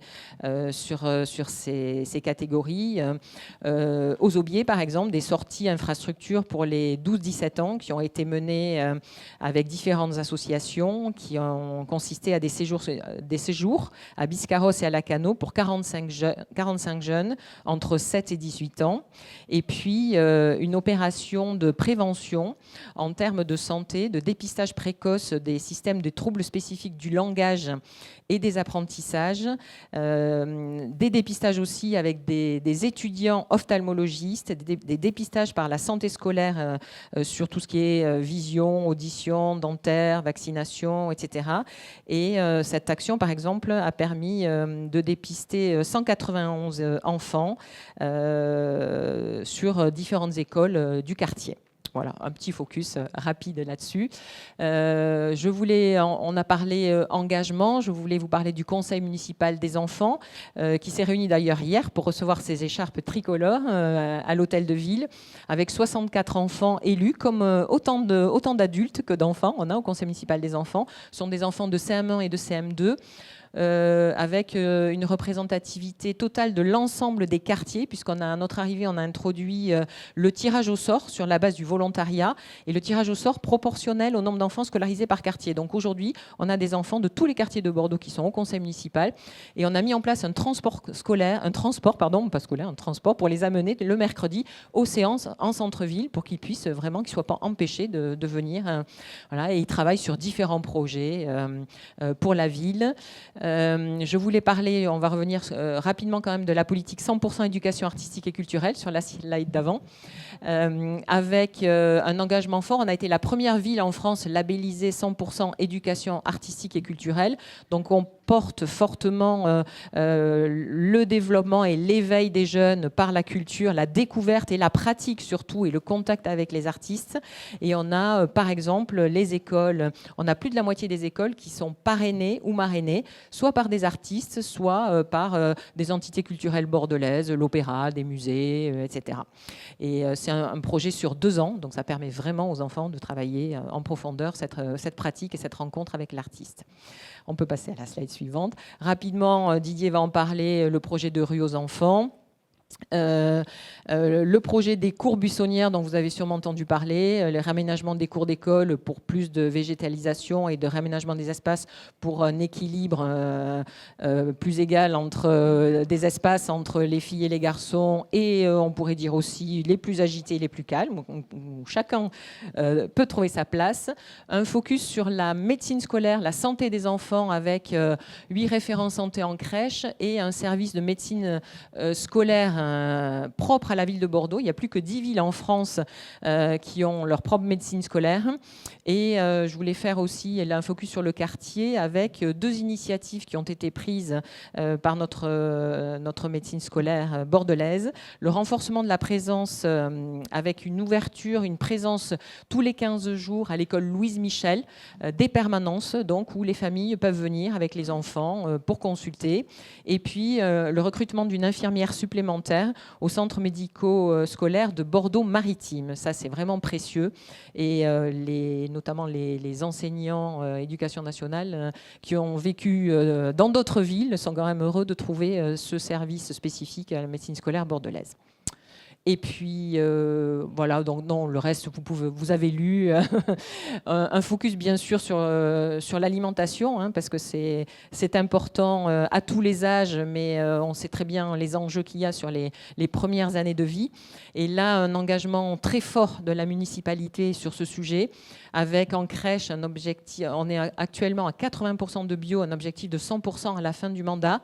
catégories. Aux Aubiers, par exemple, des sorties infrastructures pour les 12-17 ans qui ont été menées avec différentes associations qui ont consisté à des séjours à Biscarrosse et à Lacano pour 45 jeunes entre 7 et 18 ans. Et puis, une opération de prévention en termes de santé, de dépistage précoce des systèmes de troubles spécifiques du langage et des apprentissages, des dépistages aussi avec des étudiants ophtalmologistes, des dépistages par la santé scolaire sur tout ce qui est vision, audition, dentaire, vaccination, etc. Et cette action, par exemple, a permis de dépister 191 enfants sur différentes écoles du quartier. Voilà, un petit focus rapide là-dessus. On a parlé engagement, je voulais vous parler du Conseil municipal des enfants, qui s'est réuni d'ailleurs hier pour recevoir ces écharpes tricolores à l'hôtel de ville, avec 64 enfants élus, comme autant d'adultes que d'enfants. On a au Conseil municipal des enfants. Ce sont des enfants de CM1 et de CM2. avec une représentativité totale de l'ensemble des quartiers, puisqu'on a à notre arrivée, on a introduit le tirage au sort sur la base du volontariat et le tirage au sort proportionnel au nombre d'enfants scolarisés par quartier. Donc aujourd'hui, on a des enfants de tous les quartiers de Bordeaux qui sont au conseil municipal et on a mis en place un transport pour les amener le mercredi aux séances en centre-ville pour qu'ils puissent vraiment, qu'ils ne soient pas empêchés de venir. Voilà, et ils travaillent sur différents projets pour la ville. Je voulais parler, on va revenir rapidement quand même de la politique 100% éducation artistique et culturelle sur la slide d'avant. Avec un engagement fort, on a été la première ville en France labellisée 100% éducation artistique et culturelle. Donc on porte fortement le développement et l'éveil des jeunes par la culture, la découverte et la pratique surtout, et le contact avec les artistes. Et on a par exemple les écoles, on a plus de la moitié des écoles qui sont parrainées ou marrainées, soit par des artistes, soit par des entités culturelles bordelaises, l'opéra, des musées, etc. Et c'est un projet sur 2 ans, donc ça permet vraiment aux enfants de travailler en profondeur cette pratique et cette rencontre avec l'artiste. On peut passer à la slide suivante. Rapidement, Didier va en parler, le projet de rue aux enfants. Le projet des cours buissonnières dont vous avez sûrement entendu parler, le réaménagement des cours d'école pour plus de végétalisation et de réaménagement des espaces pour un équilibre plus égal entre des espaces entre les filles et les garçons et on pourrait dire aussi les plus agités et les plus calmes, où chacun peut trouver sa place. Un focus sur la médecine scolaire, la santé des enfants avec 8 référents santé en crèche et un service de médecine scolaire propre à la ville de Bordeaux. Il n'y a plus que 10 villes en France qui ont leur propre médecine scolaire. Et je voulais faire aussi un focus sur le quartier avec 2 initiatives qui ont été prises par notre médecine scolaire bordelaise. Le renforcement de la présence avec une ouverture, une présence tous les 15 jours à l'école Louise Michel, des permanences donc, où les familles peuvent venir avec les enfants pour consulter. Et puis le recrutement d'une infirmière supplémentaire au centre médico-scolaire de Bordeaux-Maritime. Ça, c'est vraiment précieux. Et notamment les enseignants éducation nationale qui ont vécu dans d'autres villes sont quand même heureux de trouver ce service spécifique à la médecine scolaire bordelaise. Et puis, voilà, donc non, le reste, vous avez lu. Un focus, bien sûr, sur l'alimentation, hein, parce que c'est important à tous les âges, mais on sait très bien les enjeux qu'il y a sur les premières années de vie. Et là, un engagement très fort de la municipalité sur ce sujet, avec en crèche un objectif, on est actuellement à 80% de bio, un objectif de 100% à la fin du mandat.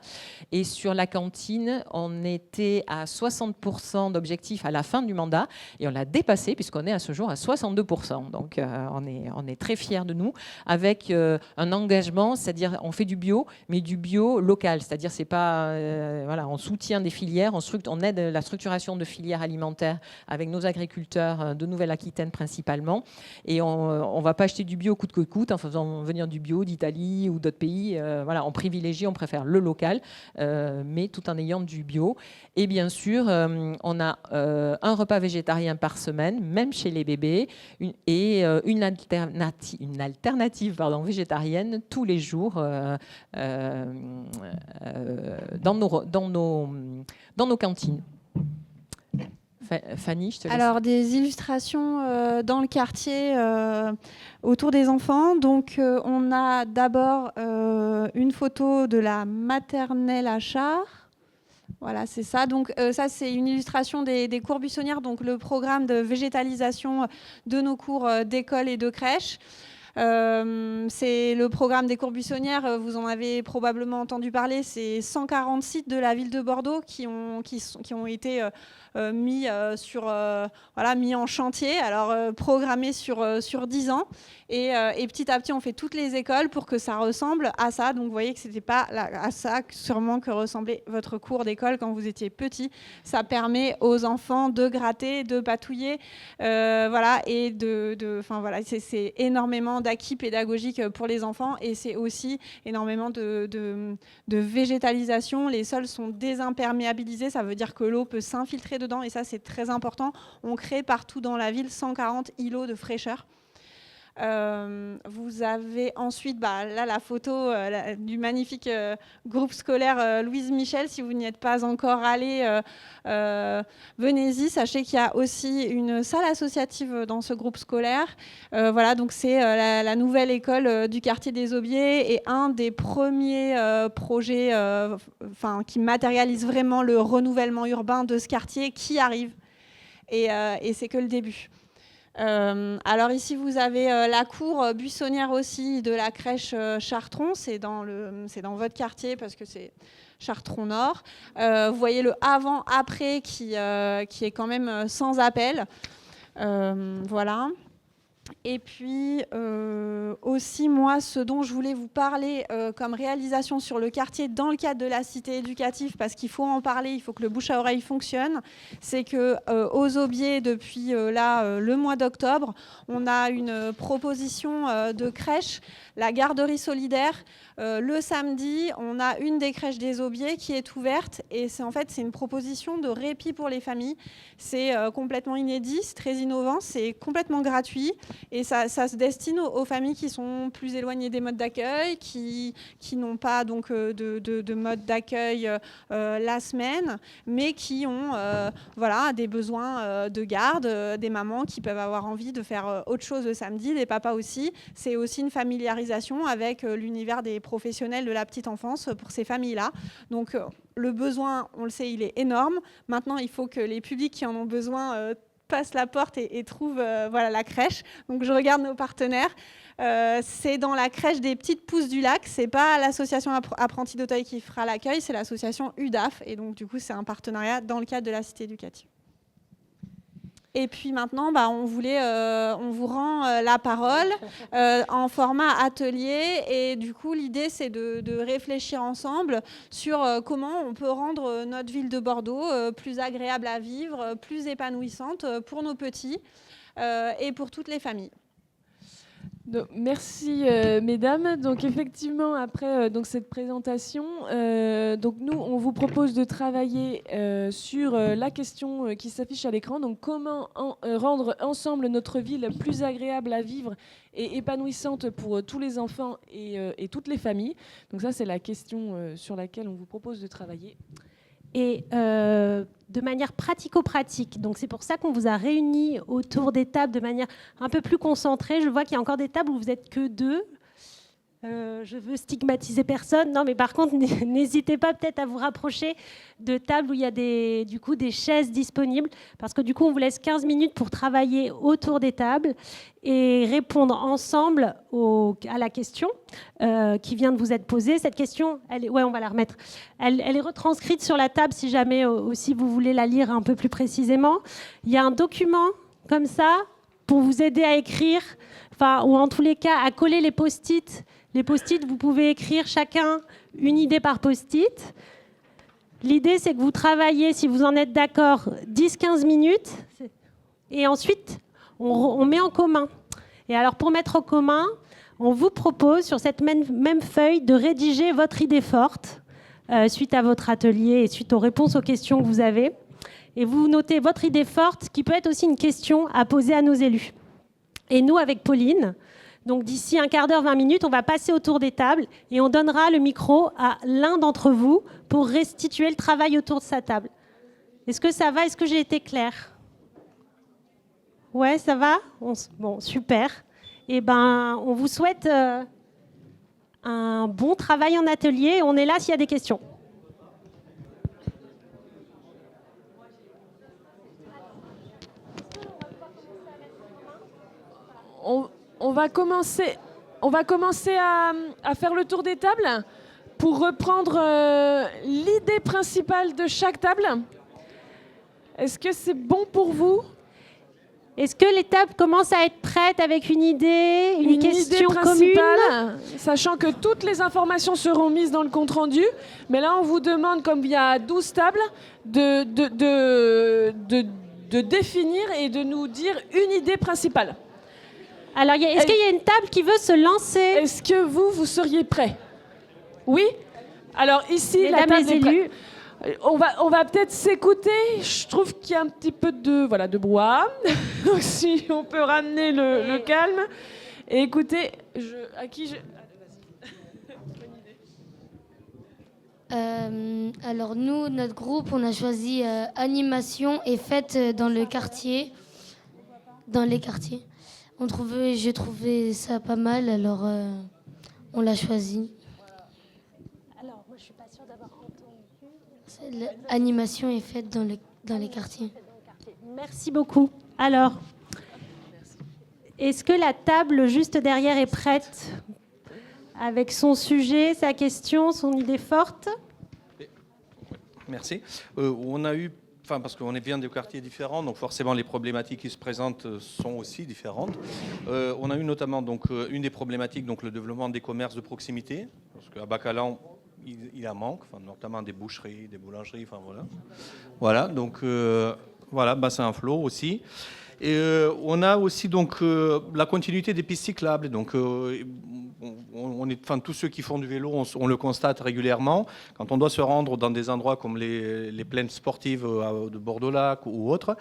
Et sur la cantine, on était à 60% d'objectifs à la fin du mandat et on l'a dépassé puisqu'on est à ce jour à 62%. Donc on est très fiers de nous avec un engagement, c'est-à-dire on fait du bio, mais du bio local, c'est-à-dire c'est pas voilà, on soutient des filières, on aide la structuration de filières alimentaires avec nos agriculteurs de Nouvelle-Aquitaine principalement, et on va pas acheter du bio coûte que coûte en faisant venir du bio d'Italie ou d'autres pays. Voilà, on privilégie, on préfère le local, mais tout en ayant du bio. Et bien sûr, on a un repas végétarien par semaine, même chez les bébés, et une alternative végétarienne tous les jours dans nos cantines. Fanny, je te laisse. Alors, des illustrations dans le quartier autour des enfants. Donc, on a d'abord une photo de la maternelle à Char. Voilà, c'est ça. Donc, ça, c'est une illustration des cours buissonnières, donc le programme de végétalisation de nos cours d'école et de crèche. C'est le programme des cours buissonnières, vous en avez probablement entendu parler, c'est 140 sites de la ville de Bordeaux qui ont été mis en chantier, alors programmés sur 10 ans. Et petit à petit, on fait toutes les écoles pour que ça ressemble à ça. Donc, vous voyez que ce n'était pas à ça sûrement que ressemblait votre cours d'école quand vous étiez petit. Ça permet aux enfants de gratter, de patouiller, et c'est énormément d'acquis pédagogiques pour les enfants, et c'est aussi énormément de végétalisation. Les sols sont désimperméabilisés, ça veut dire que l'eau peut s'infiltrer dedans, et ça, c'est très important. On crée partout dans la ville 140 îlots de fraîcheur. Vous avez ensuite là la photo du magnifique groupe scolaire Louise Michel. Si vous n'y êtes pas encore allé, venez-y. Sachez qu'il y a aussi une salle associative dans ce groupe scolaire. Voilà, donc c'est la nouvelle école du quartier des Aubiers et un des premiers projets qui matérialise vraiment le renouvellement urbain de ce quartier qui arrive. Et c'est que le début. Alors ici vous avez la cour buissonnière aussi de la crèche Chartron, c'est dans votre quartier parce que c'est Chartron Nord. Vous voyez le avant-après qui est quand même sans appel. Voilà. Et puis aussi moi ce dont je voulais vous parler comme réalisation sur le quartier dans le cadre de la cité éducative, parce qu'il faut en parler, il faut que le bouche à oreille fonctionne, c'est que aux Aubiers depuis le mois d'octobre, on a une proposition de crèche, la garderie solidaire. Le samedi, on a une des crèches des Aubiers qui est ouverte et c'est une proposition de répit pour les familles. C'est complètement inédit, c'est très innovant, c'est complètement gratuit et ça se destine aux familles qui sont plus éloignées des modes d'accueil, qui n'ont pas donc de mode d'accueil la semaine, mais qui ont des besoins de garde, des mamans qui peuvent avoir envie de faire autre chose le samedi, des papas aussi. C'est aussi une familiarisation avec l'univers des professionnels de la petite enfance pour ces familles-là. Donc le besoin, on le sait, il est énorme. Maintenant, il faut que les publics qui en ont besoin passent la porte et trouvent la crèche. Donc je regarde nos partenaires. C'est dans la crèche des Petites Pousses du Lac. C'est pas l'association Apprentis d'Auteuil qui fera l'accueil, c'est l'association UDAF. Et donc du coup, c'est un partenariat dans le cadre de la cité éducative. Et puis maintenant, on vous rend la parole en format atelier. Et du coup, l'idée, c'est de réfléchir ensemble sur comment on peut rendre notre ville de Bordeaux plus agréable à vivre, plus épanouissante pour nos petits et pour toutes les familles. Donc, merci mesdames. Donc effectivement après cette présentation, donc nous on vous propose de travailler sur la question qui s'affiche à l'écran. Donc comment rendre ensemble notre ville plus agréable à vivre et épanouissante pour tous les enfants et toutes les familles. Donc ça c'est la question sur laquelle on vous propose de travailler. Et de manière pratico-pratique. Donc c'est pour ça qu'on vous a réunis autour des tables de manière un peu plus concentrée. Je vois qu'il y a encore des tables où vous n'êtes que deux. Je veux stigmatiser personne. Non, mais par contre, n'hésitez pas peut-être à vous rapprocher de tables où il y a des chaises disponibles, parce que du coup, on vous laisse 15 minutes pour travailler autour des tables et répondre ensemble à la question qui vient de vous être posée. Cette question, on va la remettre. Elle est retranscrite sur la table si jamais aussi vous voulez la lire un peu plus précisément. Il y a un document comme ça pour vous aider à écrire, ou en tous les cas à coller les post-it. Les post-it, vous pouvez écrire chacun une idée par post-it. L'idée, c'est que vous travaillez, si vous en êtes d'accord, 10-15 minutes. Et ensuite, on met en commun. Et alors, pour mettre en commun, on vous propose, sur cette même feuille, de rédiger votre idée forte suite à votre atelier et suite aux réponses aux questions que vous avez. Et vous notez votre idée forte, qui peut être aussi une question à poser à nos élus. Et nous, avec Pauline... Donc d'ici un quart d'heure, 20 minutes, on va passer autour des tables et on donnera le micro à l'un d'entre vous pour restituer le travail autour de sa table. Est-ce que ça va? Est-ce que j'ai été claire? Ouais, ça va? Bon, super. Eh ben, on vous souhaite un bon travail en atelier. On est là s'il y a des questions. On va commencer à faire le tour des tables pour reprendre l'idée principale de chaque table. Est-ce que c'est bon pour vous? Est-ce que les tables commencent à être prêtes avec une idée, une question idée principale, commune? Sachant que toutes les informations seront mises dans le compte-rendu. Mais là, on vous demande, comme il y a 12 tables, de définir et de nous dire une idée principale. Alors, est-ce qu'il y a une table qui veut se lancer? Est-ce que vous seriez prêts? Oui? Alors ici, Mesdames la table les est prête. élus. On va peut-être s'écouter. Je trouve qu'il y a un petit peu de brouhaha. Donc si on peut ramener le calme. Et écoutez, à qui je... Alors nous, notre groupe, on a choisi animation et fête dans le quartier, dans les quartiers. J'ai trouvé ça pas mal, alors on l'a choisi. Alors, moi, je suis pas sûre d'avoir entendu. Animation et fête dans les quartiers. Merci beaucoup. Alors, est-ce que la table juste derrière est prête avec son sujet, sa question, son idée forte? Merci. On a eu, parce qu'on vient de quartiers différents, donc forcément les problématiques qui se présentent sont aussi différentes. On a eu notamment donc une des problématiques, donc le développement des commerces de proximité, parce qu'à Bacalan, il en manque, notamment des boucheries, des boulangeries, voilà. Voilà, donc voilà, bassin à flot aussi. Et on a aussi donc la continuité des pistes cyclables. Donc tous ceux qui font du vélo, on le constate régulièrement. Quand on doit se rendre dans des endroits comme les plaines sportives de Bordeaux-Lac ou autres,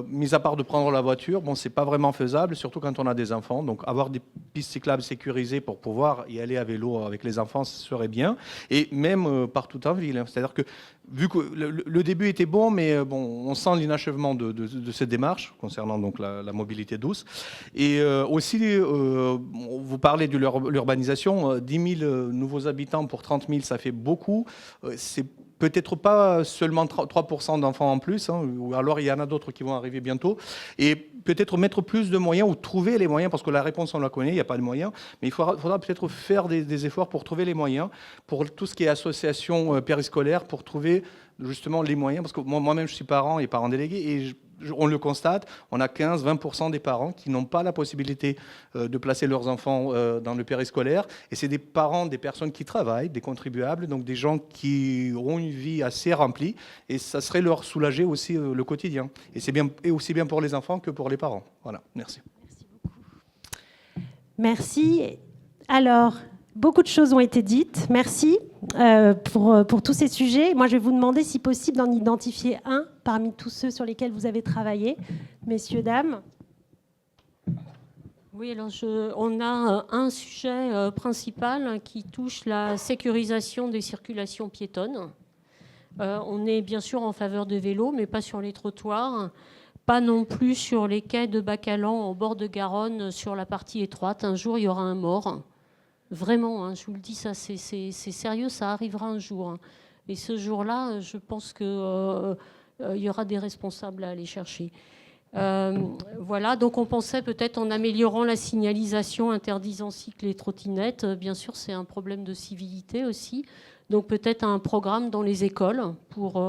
mis à part de prendre la voiture, c'est pas vraiment faisable, surtout quand on a des enfants. Donc avoir des pistes cyclables sécurisées pour pouvoir y aller à vélo avec les enfants, ce serait bien. Et même partout en ville. C'est-à-dire que vu que le début était bon, mais on sent l'inachèvement de cette démarche concernant donc la mobilité douce. Et aussi, vous parlez de l'urbanisation, 10 000 nouveaux habitants pour 30 000, ça fait beaucoup. C'est peut-être pas seulement 3% d'enfants en plus, ou alors il y en a d'autres qui vont arriver bientôt. Et peut-être mettre plus de moyens ou trouver les moyens, parce que la réponse on la connaît, il n'y a pas de moyens, mais il faudra peut-être faire des efforts pour trouver les moyens, pour tout ce qui est association périscolaire, pour trouver justement les moyens, parce que moi-même je suis parent et parent délégué, et on le constate, on a 15-20% des parents qui n'ont pas la possibilité de placer leurs enfants dans le périscolaire. Et c'est des parents, des personnes qui travaillent, des contribuables, donc des gens qui ont une vie assez remplie. Et ça serait leur soulager aussi le quotidien. Et c'est bien, et aussi bien pour les enfants que pour les parents. Voilà, merci. Merci beaucoup. Merci. Alors, beaucoup de choses ont été dites. Merci pour tous ces sujets. Moi, je vais vous demander, si possible, d'en identifier un parmi tous ceux sur lesquels vous avez travaillé. Messieurs, dames. Oui, alors on a un sujet principal qui touche la sécurisation des circulations piétonnes. On est bien sûr en faveur de vélos, mais pas sur les trottoirs, pas non plus sur les quais de Bacalan, au bord de Garonne, sur la partie étroite. Un jour, il y aura un mort. Vraiment, je vous le dis, ça, c'est sérieux, ça arrivera un jour. Et ce jour-là, je pense qu'il y aura des responsables à aller chercher. Voilà, donc on pensait peut-être en améliorant la signalisation, interdisant cycles et trottinettes. Bien sûr, c'est un problème de civilité aussi. Donc peut-être un programme dans les écoles pour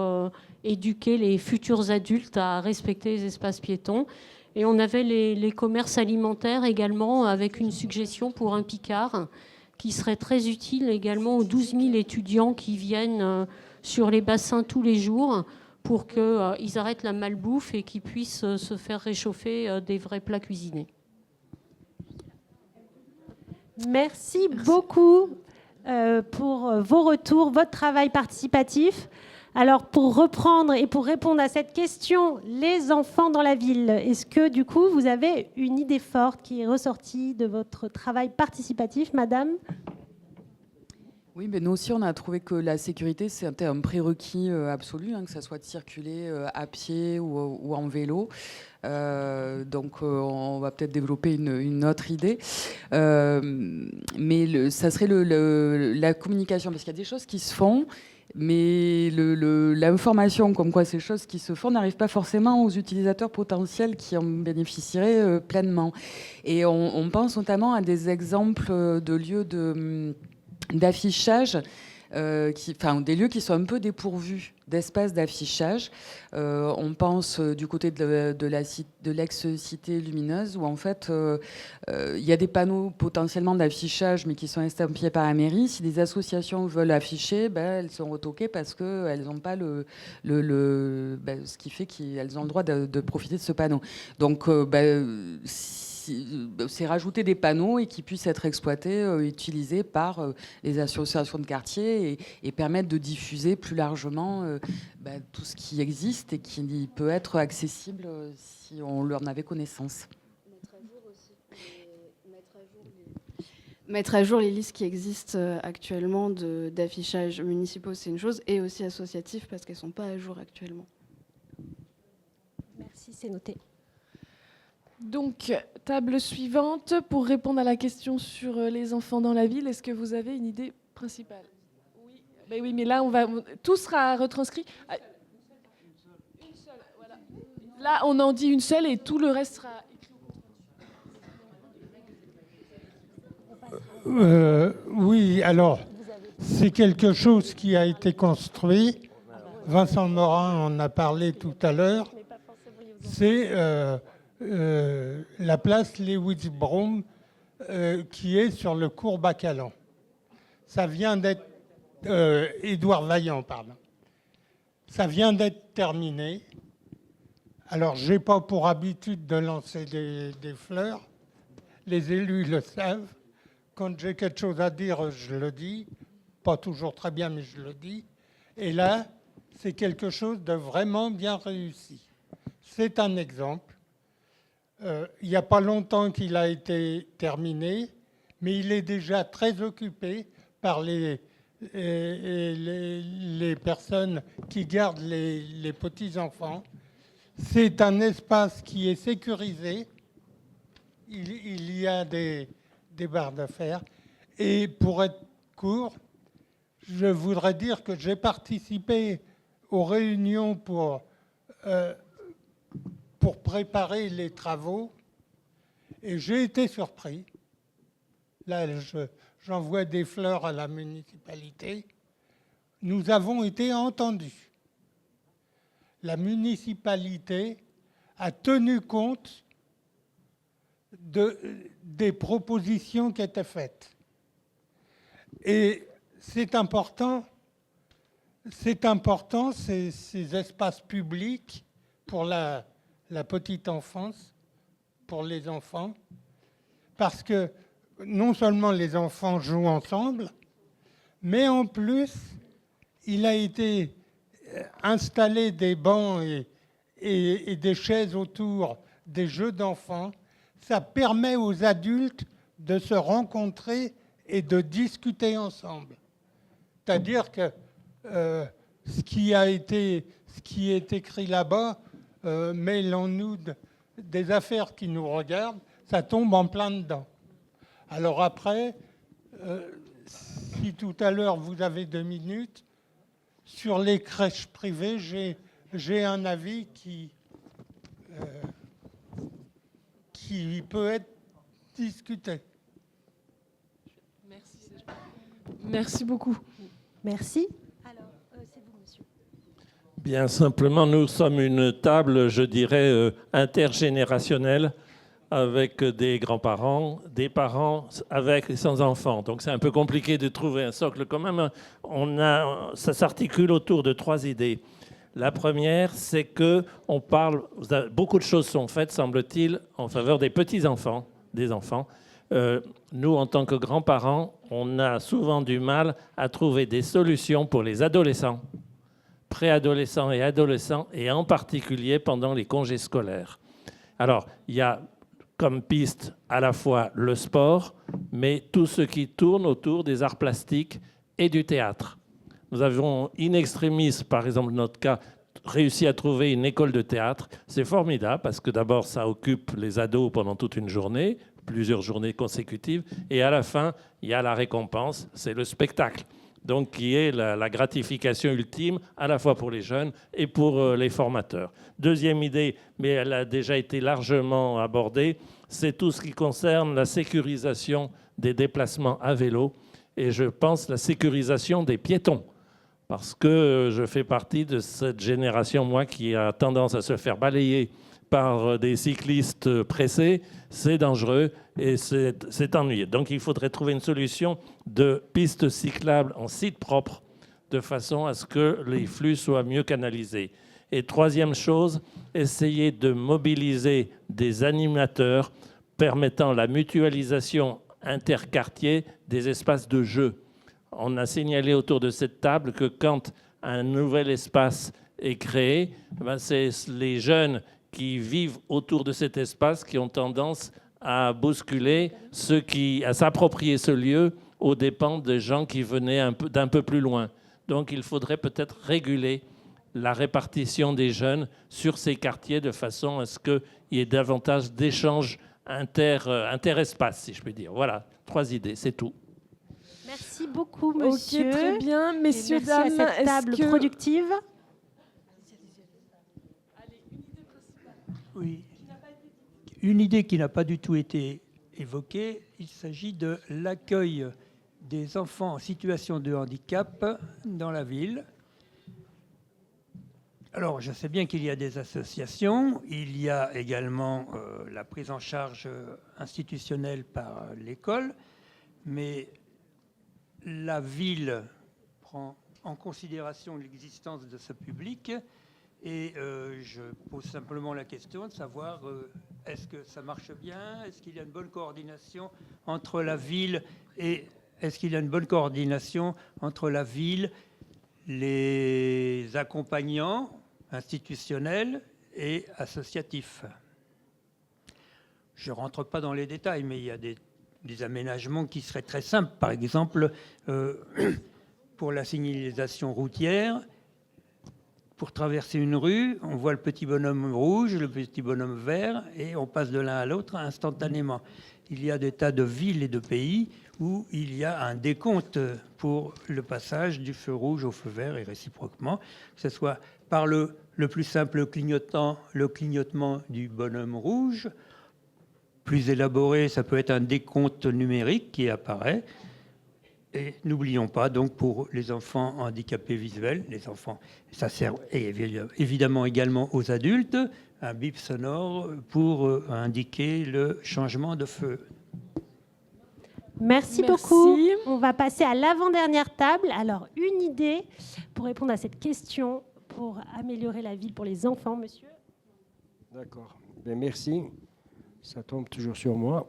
éduquer les futurs adultes à respecter les espaces piétons. Et on avait les commerces alimentaires également, avec une suggestion pour un Picard qui serait très utile également aux 12 000 étudiants qui viennent sur les bassins tous les jours pour qu'ils arrêtent la malbouffe et qu'ils puissent se faire réchauffer des vrais plats cuisinés. Merci beaucoup pour vos retours, votre travail participatif. Alors, pour reprendre et pour répondre à cette question, les enfants dans la ville, est-ce que, du coup, vous avez une idée forte qui est ressortie de votre travail participatif, madame ? Oui, mais nous aussi, on a trouvé que la sécurité, c'était un prérequis absolu, que ça soit de circuler à pied ou en vélo. Donc, on va peut-être développer une autre idée. Mais ça serait la communication, parce qu'il y a des choses qui se font, mais l'information comme quoi ces choses qui se font n'arrive pas forcément aux utilisateurs potentiels qui en bénéficieraient pleinement. Et on pense notamment à des exemples de lieux d'affichage, des lieux qui sont un peu dépourvus d'espaces d'affichage. On pense du côté de l'ex-cité lumineuse, où en fait il y a des panneaux potentiellement d'affichage mais qui sont estampillés par la mairie. Si des associations veulent afficher, elles sont retoquées parce qu'elles n'ont pas ce qui fait qu'elles ont le droit de profiter de ce panneau. Donc c'est rajouter des panneaux et qui puissent être exploités, utilisés par les associations de quartier et permettre de diffuser plus largement tout ce qui existe et qui peut être accessible si on en avait connaissance. Mettre mettre à jour les listes qui existent actuellement d'affichages municipaux, c'est une chose, et aussi associatifs, parce qu'elles ne sont pas à jour actuellement. Merci, c'est noté. Donc, table suivante, pour répondre à la question sur les enfants dans la ville, est-ce que vous avez une idée principale? Oui, ben oui, mais là, tout sera retranscrit. Une seule, voilà. Là, on en dit une seule et tout le reste sera écrit. Oui, alors, c'est quelque chose qui a été construit. Vincent Morin en a parlé tout à l'heure. C'est la place Lewis-Brom qui est sur le cours Bacalan. Ça vient d'être... Édouard Vaillant, pardon. Ça vient d'être terminé. Alors, je n'ai pas pour habitude de lancer des fleurs. Les élus le savent. Quand j'ai quelque chose à dire, je le dis. Pas toujours très bien, mais je le dis. Et là, c'est quelque chose de vraiment bien réussi. C'est un exemple. Il n'y a pas longtemps qu'il a été terminé, mais il est déjà très occupé par les personnes qui gardent les petits-enfants. C'est un espace qui est sécurisé. Il y a des barres de fer. Et pour être court, je voudrais dire que j'ai participé aux réunions pour préparer les travaux et j'ai été surpris. Là, j'envoie des fleurs à la municipalité. Nous avons été entendus. La municipalité a tenu compte des propositions qui étaient faites. Et c'est important, ces espaces publics pour la petite enfance, pour les enfants, parce que non seulement les enfants jouent ensemble, mais en plus, il a été installé des bancs et des chaises autour des jeux d'enfants. Ça permet aux adultes de se rencontrer et de discuter ensemble. C'est-à-dire que ce qui est écrit là-bas, mêlons-nous des affaires qui nous regardent, ça tombe en plein dedans. Alors après, si tout à l'heure vous avez 2 minutes, sur les crèches privées, j'ai un avis qui peut être discuté. Merci beaucoup. Merci. Alors, c'est vous, monsieur. Bien simplement, nous sommes une table, je dirais, intergénérationnelle, avec des grands-parents, des parents avec et sans enfants. Donc c'est un peu compliqué de trouver un socle commun. Ça s'articule autour de 3 idées. La première, c'est que beaucoup de choses sont faites, semble-t-il, en faveur des petits-enfants, des enfants. Nous, en tant que grands-parents, on a souvent du mal à trouver des solutions pour les adolescents, préadolescents et adolescents, et en particulier pendant les congés scolaires. Alors, il y a comme piste à la fois le sport, mais tout ce qui tourne autour des arts plastiques et du théâtre. Nous avons in extremis, par exemple, notre cas, réussi à trouver une école de théâtre. C'est formidable parce que d'abord, ça occupe les ados pendant toute une journée, plusieurs journées consécutives, et à la fin, il y a la récompense, c'est le spectacle. Donc, qui est la gratification ultime, à la fois pour les jeunes et pour les formateurs. Deuxième idée, mais elle a déjà été largement abordée, c'est tout ce qui concerne la sécurisation des déplacements à vélo, et je pense la sécurisation des piétons. Parce que je fais partie de cette génération, moi, qui a tendance à se faire balayer par des cyclistes pressés. C'est dangereux et c'est ennuyeux. Donc il faudrait trouver une solution de pistes cyclables en site propre, de façon à ce que les flux soient mieux canalisés. Et troisième chose, essayer de mobiliser des animateurs permettant la mutualisation interquartier des espaces de jeu. On a signalé autour de cette table que quand un nouvel espace est créé, c'est les jeunes qui vivent autour de cet espace qui ont tendance à bousculer à s'approprier ce lieu aux dépens des gens qui venaient d'un peu plus loin. Donc il faudrait peut-être réguler la répartition des jeunes sur ces quartiers de façon à ce qu'il y ait davantage d'échanges interespaces, si je puis dire. Voilà, 3 idées, c'est tout. Merci beaucoup, monsieur. Ok, très bien. Messieurs, dames, merci à cette table productive. Oui. Une idée qui n'a pas du tout été évoquée, il s'agit de l'accueil des enfants en situation de handicap dans la ville. Alors, je sais bien qu'il y a des associations, il y a également la prise en charge institutionnelle par l'école, mais la ville prend en considération l'existence de ce public et je pose simplement la question de savoir est-ce que ça marche bien, est-ce qu'il y a une bonne coordination entre la ville et les accompagnants institutionnels et associatifs. Je ne rentre pas dans les détails, mais il y a des aménagements qui seraient très simples. Par exemple, pour la signalisation routière, pour traverser une rue, on voit le petit bonhomme rouge, le petit bonhomme vert, et on passe de l'un à l'autre instantanément. Il y a des tas de villes et de pays où il y a un décompte pour le passage du feu rouge au feu vert et réciproquement, que ce soit par le plus simple clignotement du bonhomme rouge. Plus élaboré, ça peut être un décompte numérique qui apparaît. Et n'oublions pas, donc, pour les enfants handicapés visuels, les enfants, ça sert évidemment également aux adultes, un bip sonore pour indiquer le changement de feu. Merci beaucoup. On va passer à l'avant-dernière table. Alors, une idée pour répondre à cette question, pour améliorer la vie pour les enfants, monsieur. D'accord. Ben, merci. Ça tombe toujours sur moi.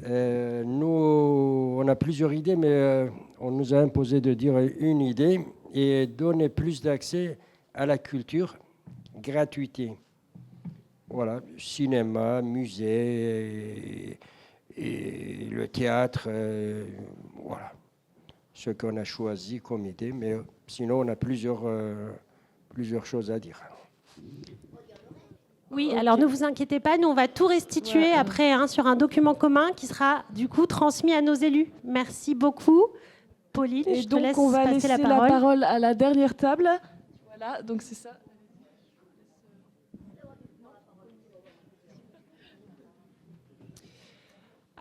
Nous, on a plusieurs idées, mais on nous a imposé de dire une idée et donner plus d'accès à la culture, gratuité. Voilà, cinéma, musée et le théâtre, voilà, ce qu'on a choisi comme idée, mais sinon on a plusieurs choses à dire. Oui, alors ne vous inquiétez pas, nous on va tout restituer après sur un document commun qui sera du coup transmis à nos élus. Merci beaucoup. Pauline, et je donc te laisse on va passer laisser la la parole à la dernière table. Voilà, donc c'est ça.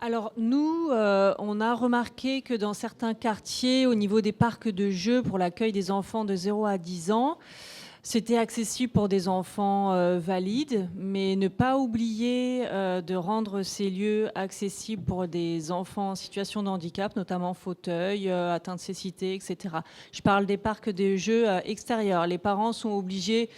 Alors nous, on a remarqué que dans certains quartiers, au niveau des parcs de jeux pour l'accueil des enfants de 0 à 10 ans, c'était accessible pour des enfants valides, mais ne pas oublier de rendre ces lieux accessibles pour des enfants en situation de handicap, notamment fauteuil, atteinte de cécité, etc. Je parle des parcs de jeux extérieurs. Les parents sont obligés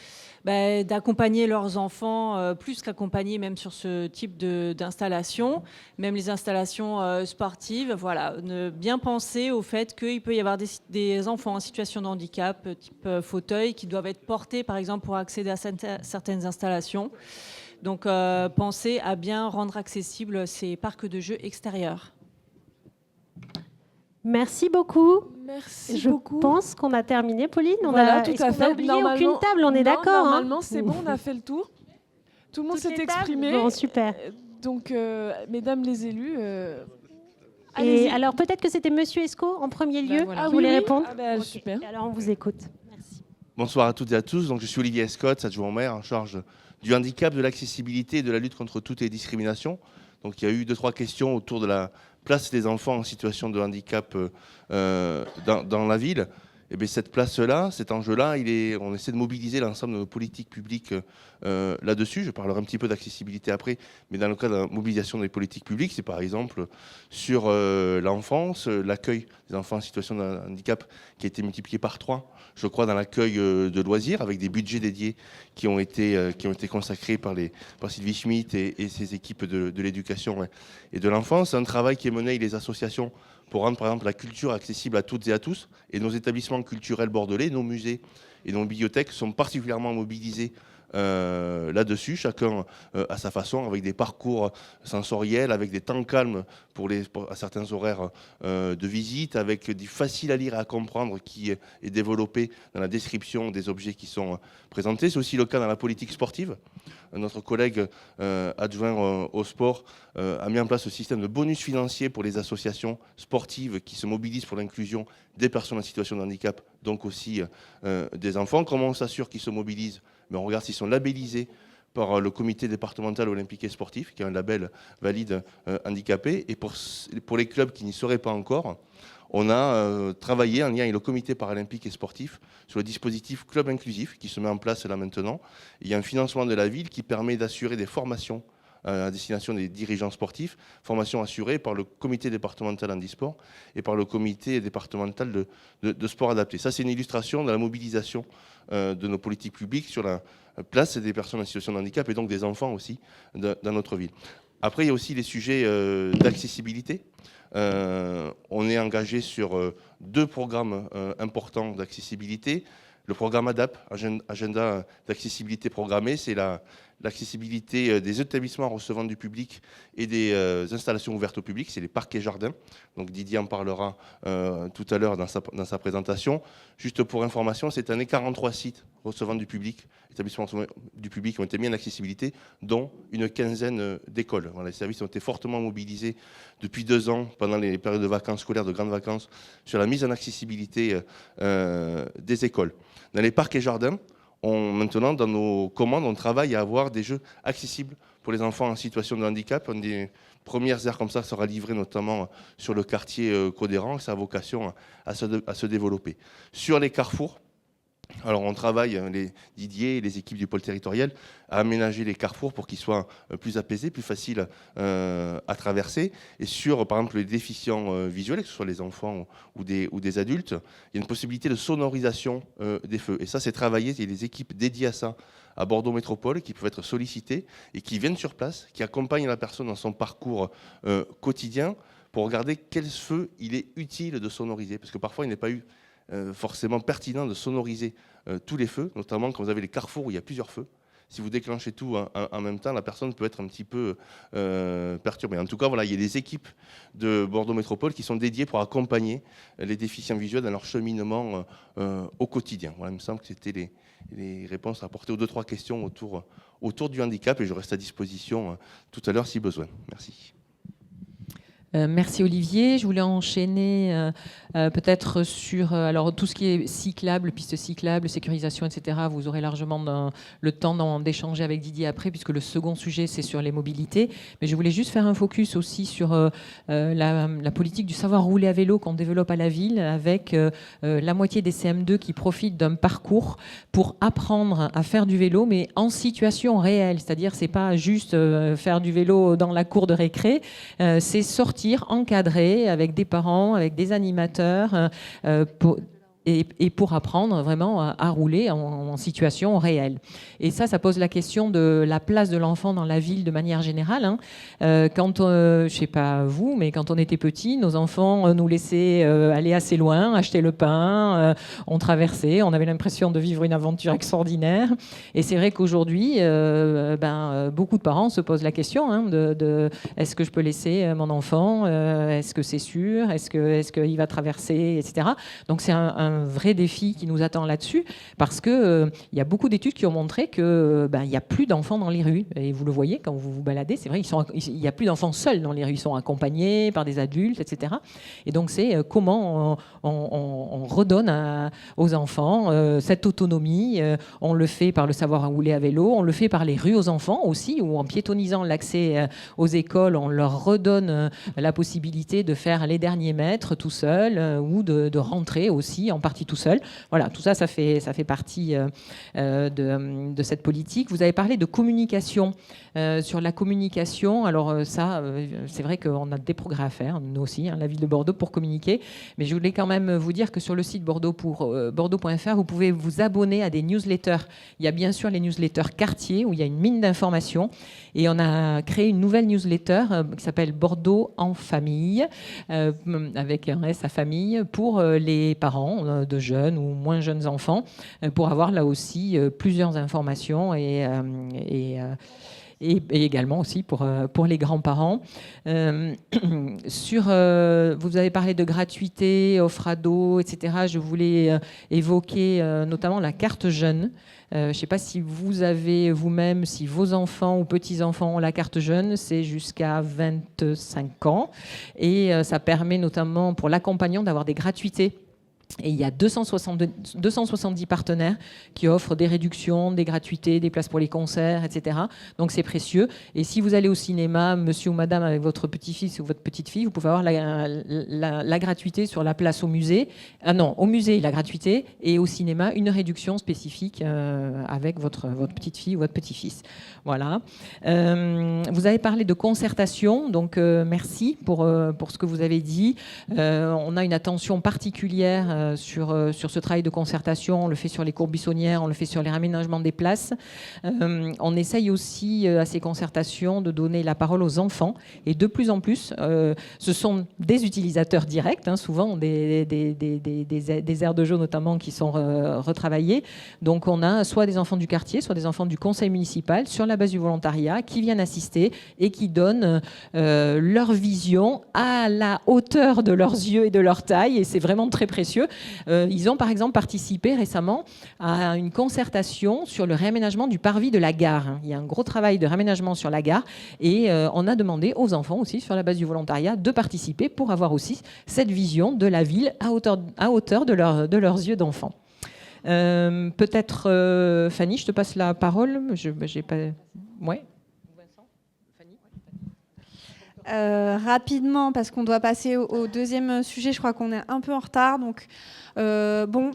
d'accompagner leurs enfants, plus qu'accompagner même sur ce type d'installation, même les installations sportives. Voilà, bien penser au fait qu'il peut y avoir des enfants en situation de handicap, type fauteuil, qui doivent être portés, par exemple, pour accéder à certaines installations. Donc, penser à bien rendre accessibles ces parcs de jeux extérieurs. Merci beaucoup. Merci beaucoup. Je pense qu'on a terminé, Pauline. Voilà, tout à fait. On n'a oublié aucune table, on est d'accord. Normalement, c'est bon, on a fait le tour. Tout le monde s'est exprimé. Bon, super. Donc, mesdames les élus... Et alors, peut-être que c'était monsieur Esco en premier lieu qui voulait répondre. Okay. Super. Et alors, on vous écoute. Merci. Bonsoir à toutes et à tous. Donc, je suis Olivier Escotte, adjoint au maire en charge du handicap, de l'accessibilité et de la lutte contre toutes les discriminations. Donc, il y a eu 2-3 questions autour de la place des enfants en situation de handicap dans la ville. Et bien, cette place-là, cet enjeu-là, on essaie de mobiliser l'ensemble de nos politiques publiques là-dessus. Je parlerai un petit peu d'accessibilité après, mais dans le cadre de la mobilisation des politiques publiques, c'est par exemple sur l'enfance, l'accueil des enfants en situation de handicap qui a été multiplié par 3, je crois, dans l'accueil de loisirs, avec des budgets dédiés qui ont été consacrés par Sylvie Schmitt et ses équipes de l'éducation et de l'enfance. C'est un travail qui est mené avec les associations pour rendre, par exemple, la culture accessible à toutes et à tous. Et nos établissements culturels bordelais, nos musées et nos bibliothèques sont particulièrement mobilisés là-dessus, chacun à sa façon, avec des parcours sensoriels, avec des temps calmes à certains horaires de visite, avec du facile à lire et à comprendre qui est développé dans la description des objets qui sont présentés. C'est aussi le cas dans la politique sportive. Notre collègue adjoint au sport a mis en place ce système de bonus financier pour les associations sportives qui se mobilisent pour l'inclusion des personnes en situation de handicap, donc aussi des enfants. Comment on s'assure qu'ils se mobilisent? On regarde s'ils sont labellisés par le comité départemental olympique et sportif, qui est un label valide handicapé. Et pour les clubs qui n'y seraient pas encore, on a travaillé en lien avec le comité paralympique et sportif sur le dispositif Club Inclusif qui se met en place là maintenant. Il y a un financement de la ville qui permet d'assurer des formations à destination des dirigeants sportifs, formation assurée par le comité départemental handisport et par le comité départemental de sport adapté. Ça, c'est une illustration de la mobilisation de nos politiques publiques sur la place des personnes en situation de handicap et donc des enfants aussi dans notre ville. Après, il y a aussi les sujets d'accessibilité. On est engagé sur 2 programmes importants d'accessibilité. Le programme ADAP, Agenda d'accessibilité programmée, c'est l'accessibilité des établissements recevant du public et des installations ouvertes au public, c'est les parcs et jardins. Donc Didier en parlera tout à l'heure dans sa présentation. Juste pour information, cette année, 43 sites recevant du public, établissements du public ont été mis en accessibilité, dont une quinzaine d'écoles. Voilà, les services ont été fortement mobilisés depuis 2 ans, pendant les périodes de vacances scolaires, de grandes vacances, sur la mise en accessibilité des écoles. Dans les parcs et jardins, maintenant, dans nos commandes, on travaille à avoir des jeux accessibles pour les enfants en situation de handicap. Une des premières aires comme ça sera livrée notamment sur le quartier Codéran. Ça a vocation à se développer. Sur les carrefours, alors on travaille, Didier et les équipes du pôle territorial, à aménager les carrefours pour qu'ils soient plus apaisés, plus faciles à traverser. Et sur, par exemple, les déficients visuels, que ce soit les enfants ou des adultes, il y a une possibilité de sonorisation des feux. Et ça, c'est travaillé, il y a des équipes dédiées à ça à Bordeaux Métropole qui peuvent être sollicitées et qui viennent sur place, qui accompagnent la personne dans son parcours quotidien pour regarder quel feu il est utile de sonoriser. Parce que parfois, il n'est pas forcément pertinent de sonoriser tous les feux, notamment quand vous avez les carrefours où il y a plusieurs feux. Si vous déclenchez tout en même temps, la personne peut être un petit peu perturbée. En tout cas, voilà, il y a des équipes de Bordeaux Métropole qui sont dédiées pour accompagner les déficients visuels dans leur cheminement au quotidien. Voilà, il me semble que c'était les réponses à apporter aux 2-3 questions autour du handicap et je reste à disposition tout à l'heure si besoin. Merci. Merci Olivier. Je voulais enchaîner peut-être sur alors tout ce qui est cyclable, pistes cyclables, sécurisation, etc. Vous aurez largement le temps d'échanger avec Didier après, puisque le second sujet, c'est sur les mobilités. Mais je voulais juste faire un focus aussi sur la politique du savoir rouler à vélo qu'on développe à la ville, avec la moitié des CM2 qui profitent d'un parcours pour apprendre à faire du vélo, mais en situation réelle. C'est-à-dire, c'est pas juste faire du vélo dans la cour de récré, c'est sortir encadré avec des parents, avec des animateurs et pour apprendre vraiment à rouler en situation réelle. Et ça pose la question de la place de l'enfant dans la ville de manière générale. Quand, je ne sais pas vous, mais quand on était petit, nos enfants nous laissaient aller assez loin, acheter le pain, on traversait, on avait l'impression de vivre une aventure extraordinaire. Et c'est vrai qu'aujourd'hui, beaucoup de parents se posent la question de est-ce que je peux laisser mon enfant, est-ce que c'est sûr, est-ce qu'il va traverser, etc. Donc c'est un vrai défi qui nous attend là-dessus, parce que il y a beaucoup d'études qui ont montré que il y a plus d'enfants dans les rues, et vous le voyez quand vous vous baladez, c'est vrai, il y a plus d'enfants seuls dans les rues, ils sont accompagnés par des adultes, etc. Et donc c'est comment on redonne aux enfants cette autonomie. On le fait par le savoir rouler à vélo, on le fait par les rues aux enfants aussi, où en piétonnisant l'accès aux écoles, on leur redonne la possibilité de faire les derniers mètres tout seul, ou de rentrer aussi en partie tout seul. Voilà, tout ça, ça fait partie de cette politique. Vous avez parlé de communication. Sur la communication, alors c'est vrai qu'on a des progrès à faire, nous aussi, la ville de Bordeaux, pour communiquer. Mais je voulais quand même vous dire que sur le site bordeaux.fr, vous pouvez vous abonner à des newsletters. Il y a bien sûr les newsletters quartier, où il y a une mine d'informations. Et on a créé une nouvelle newsletter qui s'appelle Bordeaux en famille, avec un S à famille, pour les parents. enfants de jeunes ou moins jeunes enfants, pour avoir là aussi plusieurs informations et également aussi pour les grands-parents. Vous avez parlé de gratuité, offre ado, etc. Je voulais évoquer notamment la carte jeune. Je ne sais pas si vous avez vous-même, si vos enfants ou petits-enfants ont la carte jeune, c'est jusqu'à 25 ans. Et ça permet notamment pour l'accompagnant d'avoir des gratuités. Et il y a 270 partenaires qui offrent des réductions, des gratuités, des places pour les concerts, etc. Donc c'est précieux. Et si vous allez au cinéma, monsieur ou madame, avec votre petit-fils ou votre petite-fille, vous pouvez avoir la gratuité sur la place au musée. Ah non, au musée, la gratuité. Et au cinéma, une réduction spécifique avec votre petite-fille ou votre petit-fils. Voilà. Vous avez parlé de concertation. Donc merci pour ce que vous avez dit. On a une attention particulière sur ce travail de concertation. On le fait sur les courbes buissonnières, on le fait sur les raménagements des places. On essaye aussi à ces concertations de donner la parole aux enfants. Et de plus en plus, ce sont des utilisateurs directs, hein, souvent des aires de jeu notamment qui sont retravaillées. Donc on a soit des enfants du quartier, soit des enfants du conseil municipal sur la base du volontariat qui viennent assister et qui donnent leur vision à la hauteur de leurs yeux et de leur taille. Et c'est vraiment très précieux. Ils ont par exemple participé récemment à une concertation sur le réaménagement du parvis de la gare. Il y a un gros travail de réaménagement sur la gare et on a demandé aux enfants aussi, sur la base du volontariat, de participer pour avoir aussi cette vision de la ville à hauteur de leurs yeux d'enfants. Peut-être, Fanny, je te passe la parole. J'ai pas... Ouais. Rapidement, parce qu'on doit passer au deuxième sujet, je crois qu'on est un peu en retard. Donc, bon,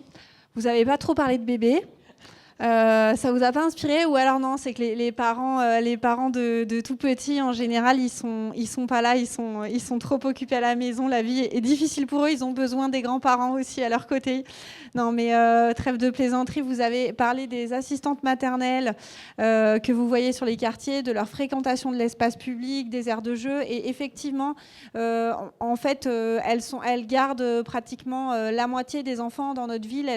vous n'avez pas trop parlé de bébés. Ça vous a pas inspiré? Ou alors non, c'est que les parents de tout petits, en général, ils sont pas là, ils sont trop occupés à la maison. La vie est difficile pour eux. Ils ont besoin des grands-parents aussi à leur côté. Non, mais trêve de plaisanterie. Vous avez parlé des assistantes maternelles que vous voyez sur les quartiers, de leur fréquentation de l'espace public, des aires de jeu. Et effectivement, en fait, elles gardent pratiquement la moitié des enfants dans notre ville.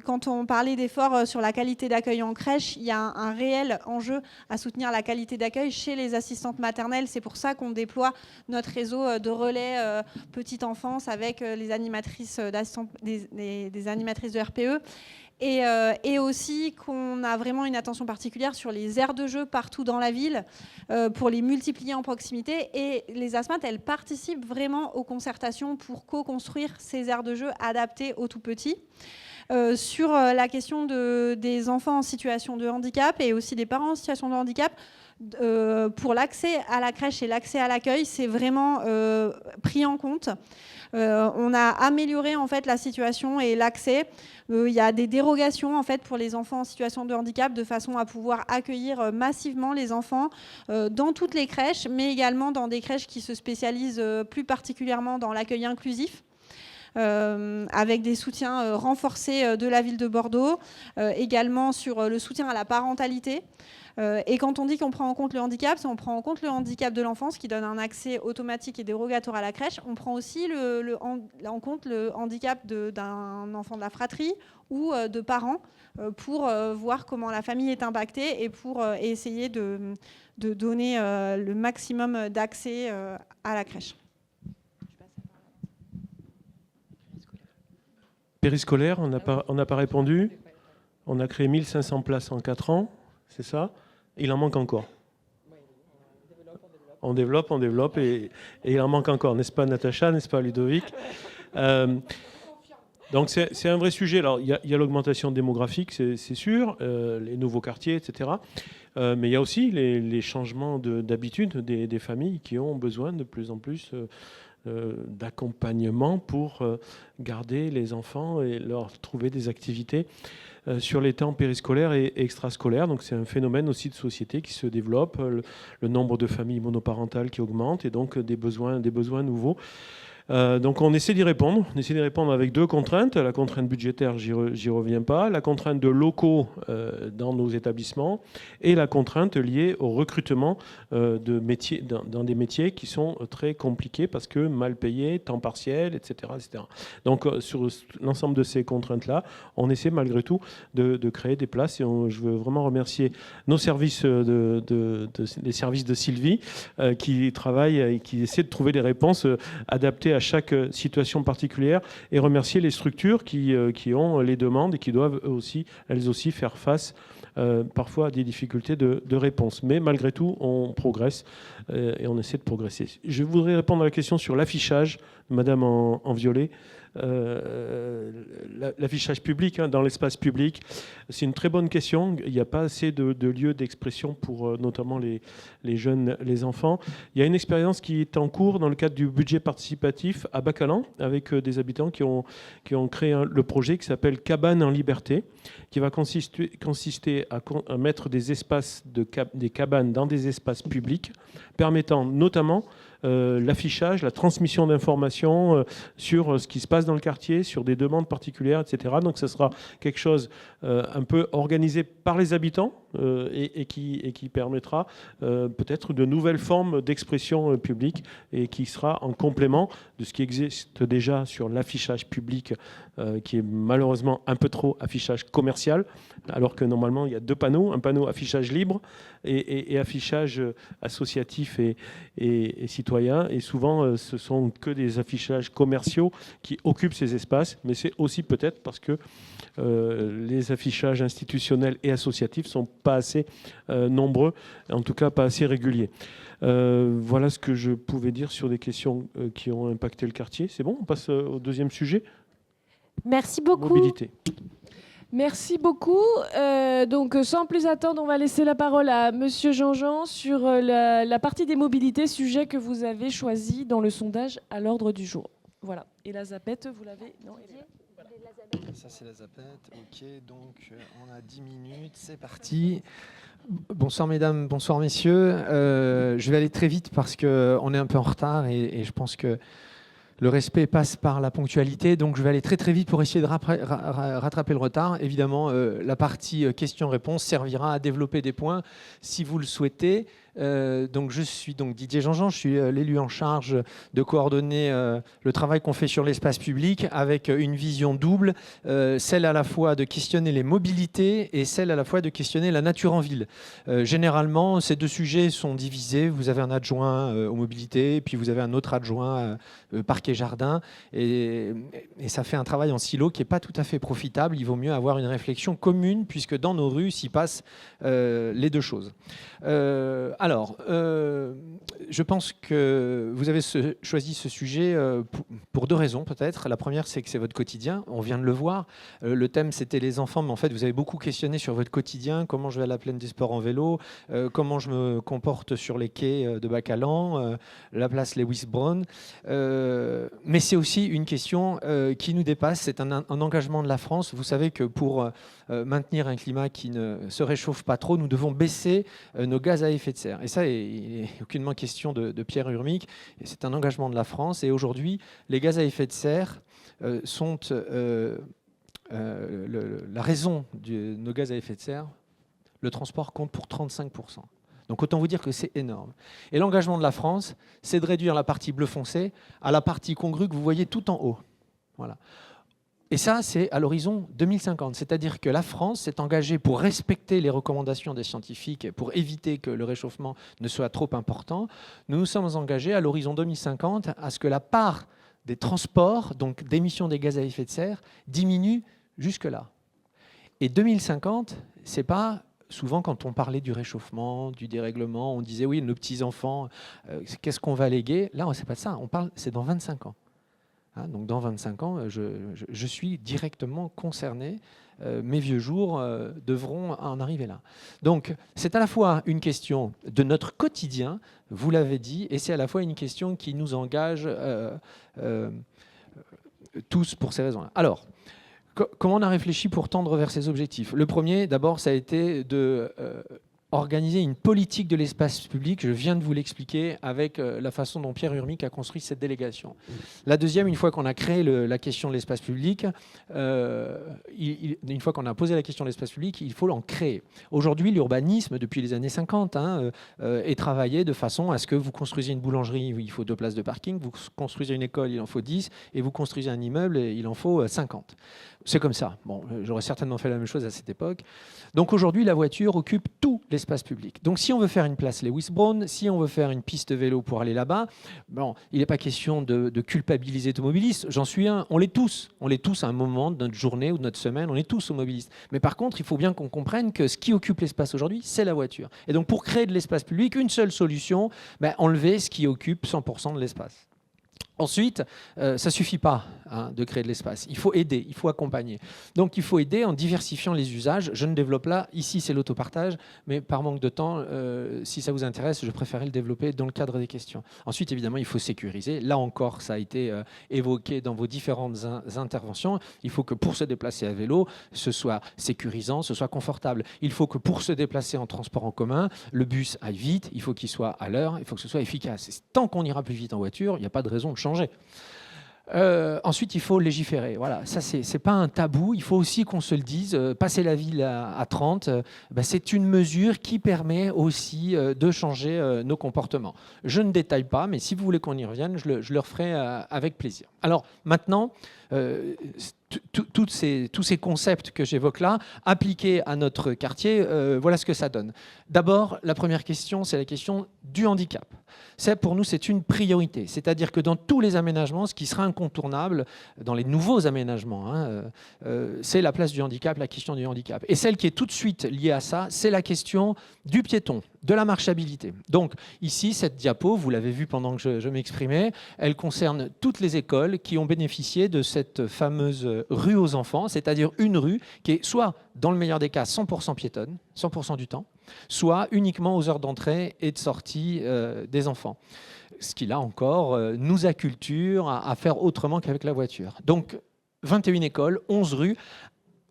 Quand on parlait d'efforts sur la qualité d'accueil en crèche, il y a un réel enjeu à soutenir la qualité d'accueil chez les assistantes maternelles. C'est pour ça qu'on déploie notre réseau de relais petite enfance avec les animatrices des animatrices de RPE. Et aussi qu'on a vraiment une attention particulière sur les aires de jeu partout dans la ville pour les multiplier en proximité. Et les ASMAT, elles participent vraiment aux concertations pour co-construire ces aires de jeu adaptées aux tout-petits. Sur la question des enfants en situation de handicap et aussi des parents en situation de handicap, pour l'accès à la crèche et l'accès à l'accueil, c'est vraiment pris en compte. On a amélioré en fait la situation et l'accès. Il y a des dérogations en fait pour les enfants en situation de handicap de façon à pouvoir accueillir massivement les enfants dans toutes les crèches, mais également dans des crèches qui se spécialisent plus particulièrement dans l'accueil inclusif. Avec des soutiens renforcés de la ville de Bordeaux, également sur le soutien à la parentalité. Et quand on dit qu'on prend en compte le handicap, c'est on prend en compte le handicap de l'enfance qui donne un accès automatique et dérogatoire à la crèche. On prend aussi en compte le handicap d'un enfant de la fratrie ou de parents pour voir comment la famille est impactée et pour essayer de donner le maximum d'accès à la crèche. Périscolaire, on n'a pas répondu. On a créé 1500 places en 4 ans, c'est ça? Il en manque encore. On développe et il en manque encore, n'est-ce pas Natacha, n'est-ce pas Ludovic? Donc c'est un vrai sujet. Alors il y a l'augmentation démographique, c'est sûr, les nouveaux quartiers, etc. Mais il y a aussi les changements d'habitude des familles qui ont besoin de plus en plus d'accompagnement pour garder les enfants et leur trouver des activités sur les temps périscolaires et extrascolaires. Donc c'est un phénomène aussi de société qui se développe, le nombre de familles monoparentales qui augmente et donc des besoins nouveaux. Donc on essaie d'y répondre. On essaie d'y répondre avec deux contraintes. La contrainte budgétaire, j'y reviens pas. La contrainte de locaux dans nos établissements et la contrainte liée au recrutement de métiers, dans des métiers qui sont très compliqués parce que mal payés, temps partiel, etc. etc. Donc sur l'ensemble de ces contraintes-là, on essaie malgré tout de créer des places. Et je veux vraiment remercier nos services, les services de Sylvie qui travaillent et qui essaient de trouver des réponses adaptées à chaque situation particulière, et remercier les structures qui ont les demandes et qui doivent elles aussi faire face parfois à des difficultés de réponse. Mais malgré tout, on progresse et on essaie de progresser. Je voudrais répondre à la question sur l'affichage, madame en violet. L'affichage public dans l'espace public, c'est une très bonne question. Il n'y a pas assez de lieux d'expression pour notamment les jeunes, les enfants. Il y a une expérience qui est en cours dans le cadre du budget participatif à Bacalan avec des habitants qui ont créé le projet qui s'appelle Cabane en liberté, qui va consister à mettre des espaces des cabanes dans des espaces publics, permettant notamment l'affichage, la transmission d'informations sur ce qui se passe dans le quartier, sur des demandes particulières, etc. Donc ce sera quelque chose un peu organisé par les habitants et qui permettra peut-être de nouvelles formes d'expression publique et qui sera en complément de ce qui existe déjà sur l'affichage public qui est malheureusement un peu trop affichage commercial, alors que normalement il y a deux panneaux, un panneau affichage libre et affichage associatif et citoyen, et souvent ce sont que des affichages commerciaux qui occupent ces espaces, mais c'est aussi peut-être parce que les affichages institutionnels et associatifs sont pas assez nombreux, en tout cas pas assez réguliers. Voilà ce que je pouvais dire sur des questions qui ont impacté le quartier. C'est bon, on passe au deuxième sujet. Merci beaucoup. Mobilité. Merci beaucoup. Donc, sans plus attendre, on va laisser la parole à Monsieur Jean-Jean sur la partie des mobilités, sujet que vous avez choisi dans le sondage à l'ordre du jour. Voilà. Et la zapette, vous l'avez? Non, elle est là. Voilà. Ça, c'est la zapette. OK, donc on a 10 minutes. C'est parti. Bonsoir mesdames, bonsoir messieurs. Je vais aller très vite parce qu'on est un peu en retard et je pense que le respect passe par la ponctualité, donc je vais aller très très vite pour essayer de rattraper le retard. Évidemment, la partie questions-réponses servira à développer des points si vous le souhaitez. Donc je suis donc Didier Jean-Jean, je suis l'élu en charge de coordonner le travail qu'on fait sur l'espace public avec une vision double, celle à la fois de questionner les mobilités et celle à la fois de questionner la nature en ville. Généralement, ces deux sujets sont divisés. Vous avez un adjoint aux mobilités, et puis vous avez un autre adjoint parc et jardin, et ça fait un travail en silo qui n'est pas tout à fait profitable. Il vaut mieux avoir une réflexion commune puisque dans nos rues s'y passent les deux choses. Alors, je pense que vous avez choisi ce sujet pour deux raisons peut-être. La première, c'est que c'est votre quotidien, on vient de le voir. Le thème, c'était les enfants, mais en fait, vous avez beaucoup questionné sur votre quotidien, comment je vais à la plaine des sports en vélo, comment je me comporte sur les quais de Bacalan, la place Lewis-Brown. Mais c'est aussi une question qui nous dépasse, c'est un engagement de la France. Vous savez que pour maintenir un climat qui ne se réchauffe pas trop, nous devons baisser nos gaz à effet de serre. Et ça, il n'est aucunement question de Pierre Urmic. C'est un engagement de la France. Et aujourd'hui, les gaz à effet de serre sont la raison de nos gaz à effet de serre. Le transport compte pour 35%. Donc autant vous dire que c'est énorme. Et l'engagement de la France, c'est de réduire la partie bleu foncé à la partie congrue que vous voyez tout en haut. Voilà. Et ça, c'est à l'horizon 2050. C'est-à-dire que la France s'est engagée pour respecter les recommandations des scientifiques et pour éviter que le réchauffement ne soit trop important. Nous nous sommes engagés à l'horizon 2050 à ce que la part des transports, donc d'émissions des gaz à effet de serre, diminue jusque-là. Et 2050, c'est pas... Souvent, quand on parlait du réchauffement, du dérèglement, on disait oui, nos petits-enfants, qu'est-ce qu'on va léguer? Là, c'est pas ça. On parle, c'est dans 25 ans. Hein, donc, dans 25 ans, je suis directement concerné. Mes vieux jours devront en arriver là. Donc, c'est à la fois une question de notre quotidien, vous l'avez dit, et c'est à la fois une question qui nous engage tous pour ces raisons-là. Alors, comment on a réfléchi pour tendre vers ces objectifs? Le premier, d'abord, ça a été de organiser une politique de l'espace public. Je viens de vous l'expliquer avec la façon dont Pierre Urmic a construit cette délégation. La deuxième, une fois qu'on a créé la question de l'espace public, une fois qu'on a posé la question de l'espace public, il faut en créer. Aujourd'hui, l'urbanisme, depuis les années 50, est travaillé de façon à ce que vous construisez une boulangerie, il faut 2 places de parking, vous construisez une école, il en faut 10, et vous construisez un immeuble, il en faut 50. C'est comme ça. Bon, j'aurais certainement fait la même chose à cette époque. Donc aujourd'hui, la voiture occupe tout l'espace public. Donc si on veut faire une place Lewis-Brown, si on veut faire une piste vélo pour aller là-bas, bon, il n'est pas question de culpabiliser les automobilistes. J'en suis un. On l'est tous. On l'est tous à un moment de notre journée ou de notre semaine. On est tous automobilistes. Mais par contre, il faut bien qu'on comprenne que ce qui occupe l'espace aujourd'hui, c'est la voiture. Et donc pour créer de l'espace public, une seule solution, enlever ce qui occupe 100% de l'espace. Ensuite, ça ne suffit pas de créer de l'espace. Il faut aider, il faut accompagner. Donc il faut aider en diversifiant les usages. Je ne développe là, ici c'est l'autopartage, mais par manque de temps, si ça vous intéresse, je préférais le développer dans le cadre des questions. Ensuite, évidemment, il faut sécuriser. Là encore, ça a été évoqué dans vos différentes interventions. Il faut que pour se déplacer à vélo, ce soit sécurisant, ce soit confortable. Il faut que pour se déplacer en transport en commun, le bus aille vite, il faut qu'il soit à l'heure, il faut que ce soit efficace. Et tant qu'on ira plus vite en voiture, il n'y a pas de raison de changer. Ensuite, il faut légiférer. Voilà, ça, c'est pas un tabou. Il faut aussi qu'on se le dise. Passer la ville à 30, c'est une mesure qui permet aussi de changer nos comportements. Je ne détaille pas, mais si vous voulez qu'on y revienne, je le referai avec plaisir. Alors, maintenant, tous ces concepts que j'évoque là, appliqués à notre quartier, voilà ce que ça donne. D'abord, la première question, c'est la question du handicap. Pour nous, c'est une priorité. C'est-à-dire que dans tous les aménagements, ce qui sera incontournable, dans les nouveaux aménagements, c'est la place du handicap, la question du handicap. Et celle qui est tout de suite liée à ça, c'est la question du piéton, de la marchabilité. Donc ici, cette diapo, vous l'avez vu pendant que je m'exprimais, elle concerne toutes les écoles qui ont bénéficié de cette fameuse rue aux enfants, c'est-à-dire une rue qui est soit, dans le meilleur des cas, 100% piétonne, 100% du temps, soit uniquement aux heures d'entrée et de sortie des enfants. Ce qui, là encore, nous acculture à faire autrement qu'avec la voiture. Donc, 21 écoles, 11 rues.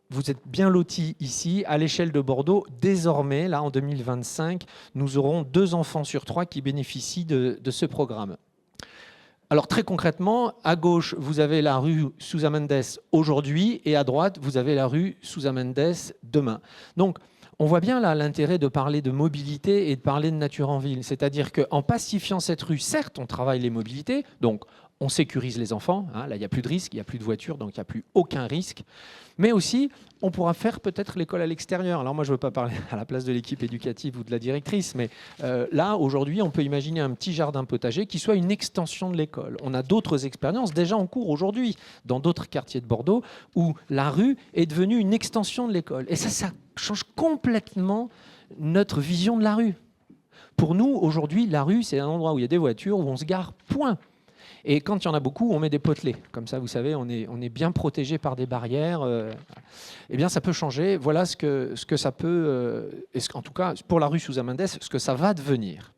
Vous êtes bien lotis ici. À l'échelle de Bordeaux, désormais, là, en 2025, nous aurons 2 enfants sur 3 qui bénéficient de ce programme. Alors très concrètement, à gauche, vous avez la rue Sousa Mendes aujourd'hui et à droite, vous avez la rue Sousa Mendes demain. Donc, on voit bien là l'intérêt de parler de mobilité et de parler de nature en ville. C'est-à-dire qu'en pacifiant cette rue, certes, on travaille les mobilités, donc on sécurise les enfants. Là, il n'y a plus de risque, il n'y a plus de voiture, donc il n'y a plus aucun risque. Mais aussi, on pourra faire peut-être l'école à l'extérieur. Alors moi, je ne veux pas parler à la place de l'équipe éducative ou de la directrice, mais là, aujourd'hui, on peut imaginer un petit jardin potager qui soit une extension de l'école. On a d'autres expériences déjà en cours aujourd'hui, dans d'autres quartiers de Bordeaux, où la rue est devenue une extension de l'école. Et ça change complètement notre vision de la rue. Pour nous, aujourd'hui, la rue, c'est un endroit où il y a des voitures, où on se gare, point. Et quand il y en a beaucoup, on met des potelets. Comme ça, vous savez, on est bien protégé par des barrières. Eh bien, ça peut changer. Voilà ce que ça peut, en tout cas, pour la rue Sousa Mendes, ce que ça va devenir.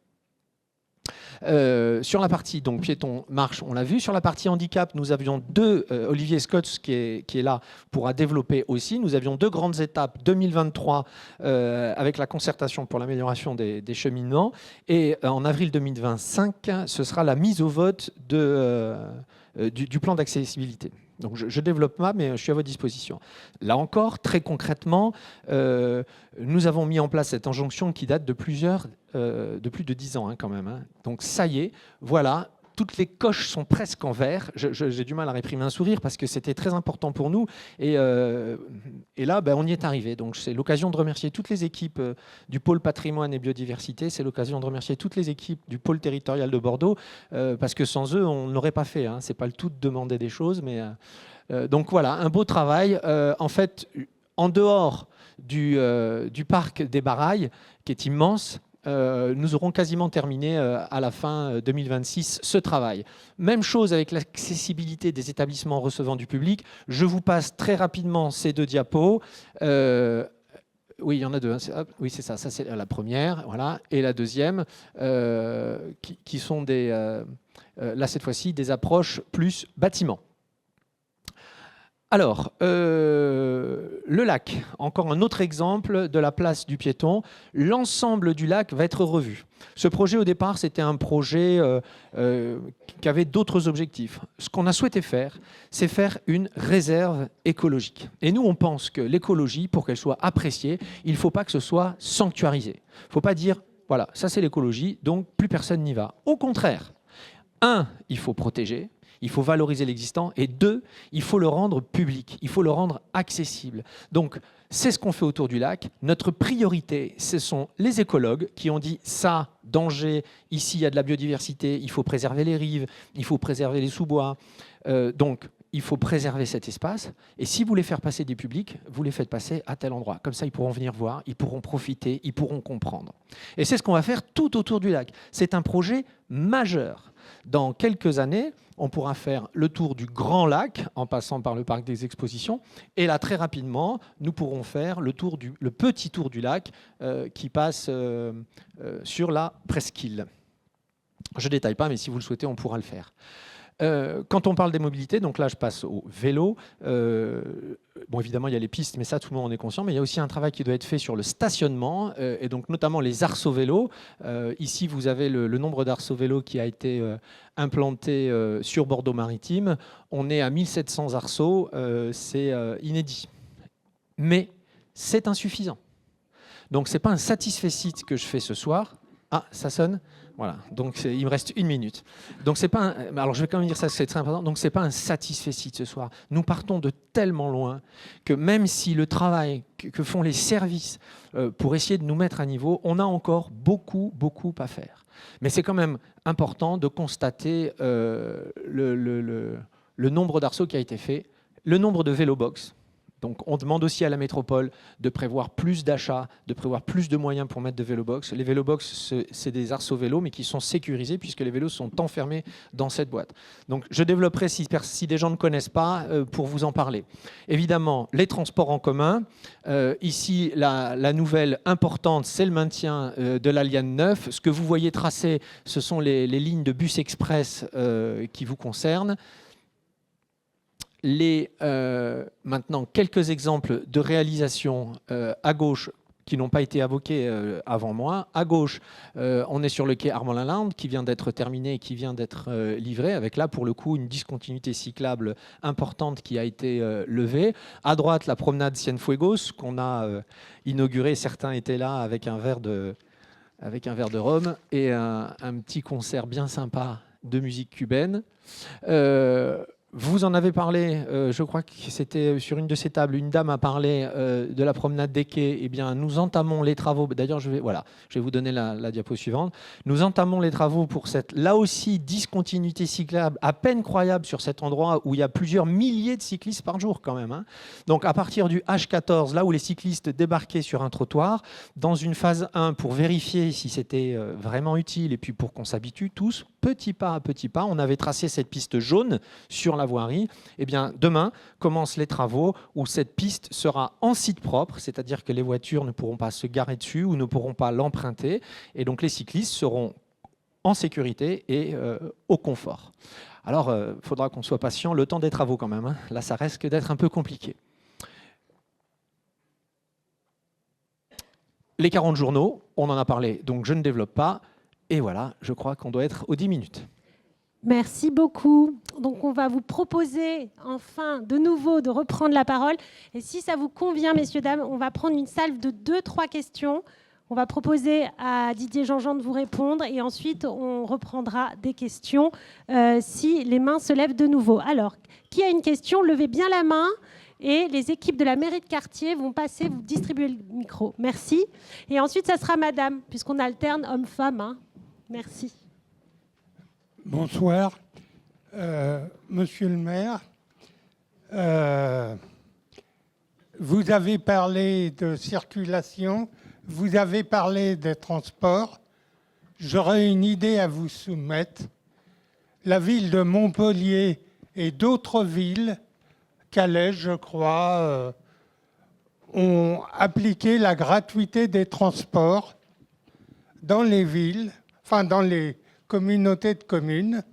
Sur la partie donc piéton marche, on l'a vu. Sur la partie handicap, nous avions Olivier Scott qui est là pourra développer aussi. Nous avions 2 grandes étapes 2023 avec la concertation pour l'amélioration des cheminements et en avril 2025, ce sera la mise au vote du plan d'accessibilité. Donc je développe pas, mais je suis à votre disposition. Là encore, très concrètement, nous avons mis en place cette injonction qui date de plus de 10 ans quand même. Donc ça y est, voilà, toutes les coches sont presque en vert. J'ai du mal à réprimer un sourire parce que c'était très important pour nous. Et là, on y est arrivé. Donc c'est l'occasion de remercier toutes les équipes du pôle patrimoine et biodiversité. C'est l'occasion de remercier toutes les équipes du pôle territorial de Bordeaux parce que sans eux, on ne l'aurait pas fait. C'est pas le tout de demander des choses, mais donc voilà, un beau travail. En fait, en dehors du parc des Barailles, qui est immense, nous aurons quasiment terminé à la fin 2026 ce travail. Même chose avec l'accessibilité des établissements recevant du public. Je vous passe très rapidement ces 2 diapos. Oui, il y en a 2. Oui, c'est ça. Ça, c'est la première. Voilà. Et la deuxième, qui sont là, cette fois-ci, des approches plus bâtiments. Alors, Le lac, encore un autre exemple de la place du piéton. L'ensemble du lac va être revu. Ce projet, au départ, c'était un projet qui avait d'autres objectifs. Ce qu'on a souhaité faire, c'est faire une réserve écologique. Et nous, on pense que l'écologie, pour qu'elle soit appréciée, il ne faut pas que ce soit sanctuarisé. Il ne faut pas dire, voilà, ça c'est l'écologie, donc plus personne n'y va. Au contraire, il faut protéger. Il faut valoriser l'existant. Et 2, il faut le rendre public, il faut le rendre accessible. Donc, c'est ce qu'on fait autour du lac. Notre priorité, ce sont les écologues qui ont dit ça, danger, ici il y a de la biodiversité, il faut préserver les rives, il faut préserver les sous-bois. Donc, il faut préserver cet espace. Et si vous voulez faire passer des publics, vous les faites passer à tel endroit. Comme ça, ils pourront venir voir, ils pourront profiter, ils pourront comprendre. Et c'est ce qu'on va faire tout autour du lac. C'est un projet majeur. Dans quelques années, on pourra faire le tour du Grand Lac en passant par le parc des expositions. Et là, très rapidement, nous pourrons faire le petit tour du lac qui passe sur la presqu'île. Je ne détaille pas, mais si vous le souhaitez, on pourra le faire. Quand on parle des mobilités, donc là je passe au vélo, bon évidemment il y a les pistes, mais ça tout le monde en est conscient, mais il y a aussi un travail qui doit être fait sur le stationnement, et donc notamment les arceaux vélos. Ici vous avez le nombre d'arceaux vélos qui a été implanté sur Bordeaux-Maritime. On est à 1700 arceaux, c'est inédit. Mais c'est insuffisant. Donc ce n'est pas un satisfecit que je fais ce soir. Ah, ça sonne. Voilà, donc il me reste 1 minute. Donc c'est pas alors je vais quand même dire ça, c'est très important. Donc c'est pas un satisfecit ce soir. Nous partons de tellement loin que même si le travail que font les services pour essayer de nous mettre à niveau, on a encore beaucoup à faire. Mais c'est quand même important de constater le nombre d'arceaux qui a été fait, le nombre de vélobox. Donc on demande aussi à la métropole de prévoir plus d'achats, de prévoir plus de moyens pour mettre de vélobox. Les vélobox, c'est des arceaux vélos, mais qui sont sécurisés puisque les vélos sont enfermés dans cette boîte. Donc je développerai, si des gens ne connaissent pas, pour vous en parler. Évidemment, les transports en commun. Ici, la nouvelle importante, c'est le maintien de la liane 9. Ce que vous voyez tracé, ce sont les lignes de bus express qui vous concernent. Maintenant, quelques exemples de réalisation à gauche qui n'ont pas été évoqués avant moi. À gauche, on est sur le quai Armand-Lalande qui vient d'être terminé et qui vient d'être livré, avec là, pour le coup, une discontinuité cyclable importante qui a été levée. À droite, la promenade Cienfuegos qu'on a inaugurée. Certains étaient là avec un verre de rhum et un petit concert bien sympa de musique cubaine. Vous en avez parlé, je crois que c'était sur une de ces tables, une dame a parlé de la promenade des quais. Eh bien, nous entamons les travaux. D'ailleurs, je vais vous donner la diapo suivante. Nous entamons les travaux pour cette, là aussi, discontinuité cyclable à peine croyable sur cet endroit où il y a plusieurs milliers de cyclistes par jour quand même. Hein. Donc, à partir du H14, là où les cyclistes débarquaient sur un trottoir, dans une phase 1 pour vérifier si c'était vraiment utile et puis pour qu'on s'habitue tous, petit pas à petit pas, on avait tracé cette piste jaune sur la voirie. Eh bien, demain commencent les travaux où cette piste sera en site propre, c'est-à-dire que les voitures ne pourront pas se garer dessus ou ne pourront pas l'emprunter. Et donc, les cyclistes seront en sécurité et au confort. Alors, il faudra qu'on soit patient le temps des travaux quand même. Hein. Là, ça risque d'être un peu compliqué. Les 40 journaux, on en a parlé, donc je ne développe pas. Et voilà, je crois qu'on doit être aux 10 minutes. Merci beaucoup. Donc, on va vous proposer enfin de nouveau de reprendre la parole. Et si ça vous convient, messieurs, dames, on va prendre une salve de 2-3 questions. On va proposer à Didier Jean-Jean de vous répondre et ensuite, on reprendra des questions si les mains se lèvent de nouveau. Alors, qui a une question? Levez bien la main. Et les équipes de la mairie de quartier vont passer, vous distribuer le micro. Merci. Et ensuite, ça sera madame, puisqu'on alterne homme-femme. Hein. Merci. Bonsoir, monsieur le maire. Vous avez parlé de circulation, vous avez parlé des transports. J'aurais une idée à vous soumettre. La ville de Montpellier et d'autres villes, Calais, je crois, ont appliqué la gratuité des transports dans les villes, enfin dans les communautés de communes.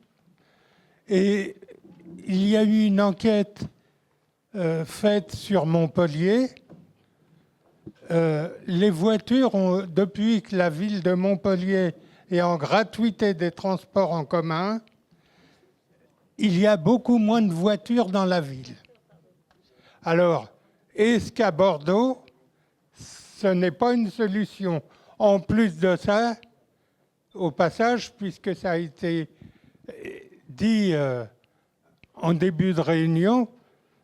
Et il y a eu une enquête faite sur Montpellier les voitures, depuis que la ville de Montpellier est en gratuité des transports en commun, il y a beaucoup moins de voitures dans la ville. Alors, est-ce qu'à Bordeaux, ce n'est pas une solution? En plus de ça, au passage, puisque ça a été dit en début de réunion,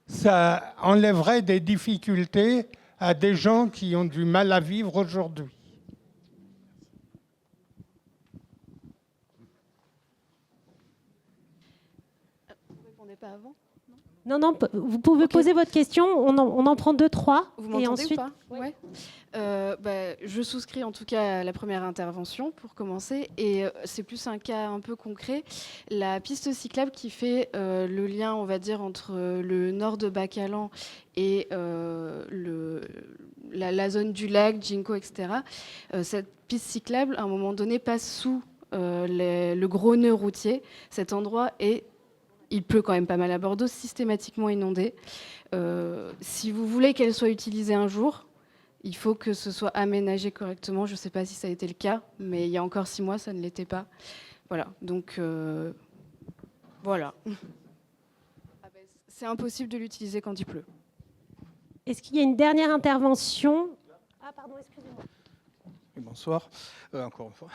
ça enlèverait des difficultés à des gens qui ont du mal à vivre aujourd'hui. Vous ne répondez pas avant? Non, vous pouvez poser votre question. On en prend 2, 3. Vous m'entendez ensuite... ou pas? Ouais. Je souscris en tout cas à la première intervention pour commencer. Et c'est plus un cas un peu concret. La piste cyclable qui fait le lien, on va dire, entre le nord de Bacalan et la zone du lac, Ginko, etc. Cette piste cyclable, à un moment donné, passe sous le gros nœud routier. Cet endroit est... Il pleut quand même pas mal à Bordeaux, systématiquement inondé. Si vous voulez qu'elle soit utilisée un jour, il faut que ce soit aménagé correctement. Je ne sais pas si ça a été le cas, mais il y a encore 6 mois, ça ne l'était pas. Voilà, donc voilà. C'est impossible de l'utiliser quand il pleut. Est-ce qu'il y a une dernière intervention? Ah, pardon, excusez-moi. Bonsoir, encore une fois.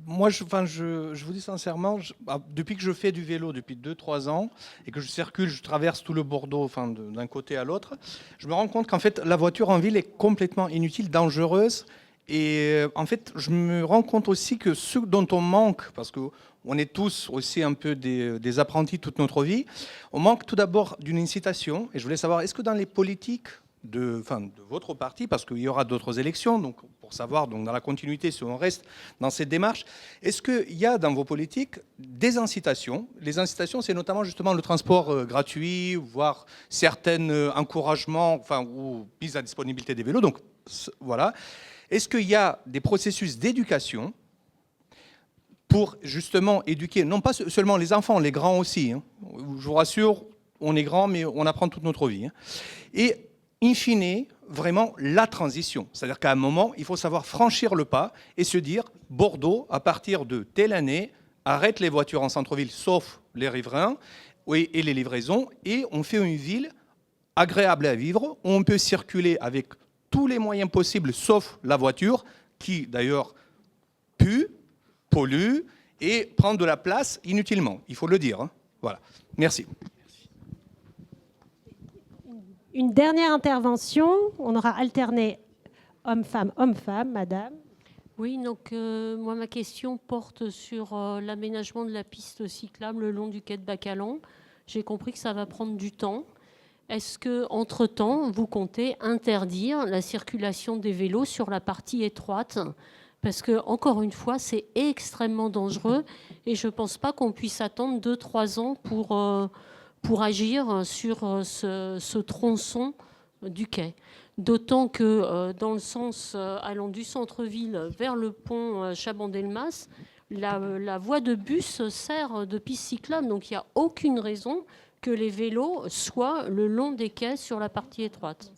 Moi, je vous dis sincèrement, depuis que je fais du vélo depuis 2-3 ans et que je circule, je traverse tout le Bordeaux, d'un côté à l'autre, je me rends compte qu'en fait, la voiture en ville est complètement inutile, dangereuse. Et en fait, je me rends compte aussi que ce dont on manque, parce qu'on est tous aussi un peu des apprentis toute notre vie, on manque tout d'abord d'une incitation. Et je voulais savoir, est-ce que dans les politiques de votre parti, parce qu'il y aura d'autres élections, donc pour savoir dans la continuité si on reste dans cette démarche, est-ce qu'il y a dans vos politiques des incitations? Les incitations, c'est notamment justement le transport gratuit, voire certains encouragements, ou mise à disponibilité des vélos. Donc voilà. Est-ce qu'il y a des processus d'éducation pour justement éduquer, non pas seulement les enfants, les grands aussi, hein. Je vous rassure, on est grand, mais on apprend toute notre vie, hein. Et in fine, vraiment la transition. C'est-à-dire qu'à un moment, il faut savoir franchir le pas et se dire, Bordeaux, à partir de telle année, arrête les voitures en centre-ville, sauf les riverains et les livraisons, et on fait une ville agréable à vivre, où on peut circuler avec tous les moyens possibles, sauf la voiture, qui d'ailleurs pue, pollue et prend de la place inutilement. Il faut le dire, hein. Voilà. Merci. Une dernière intervention. On aura alterné homme-femme, homme-femme, madame. Oui, donc moi, ma question porte sur l'aménagement de la piste cyclable le long du quai de Bacalan. J'ai compris que ça va prendre du temps. Est-ce qu'entre-temps, vous comptez interdire la circulation des vélos sur la partie étroite? Parce que, encore une fois, c'est extrêmement dangereux et je ne pense pas qu'on puisse attendre 2-3 ans pour agir sur ce tronçon du quai. D'autant que dans le sens allant du centre-ville vers le pont Chabandelmas, la voie de bus sert de piste cyclable. Donc il n'y a aucune raison que les vélos soient le long des quais sur la partie étroite.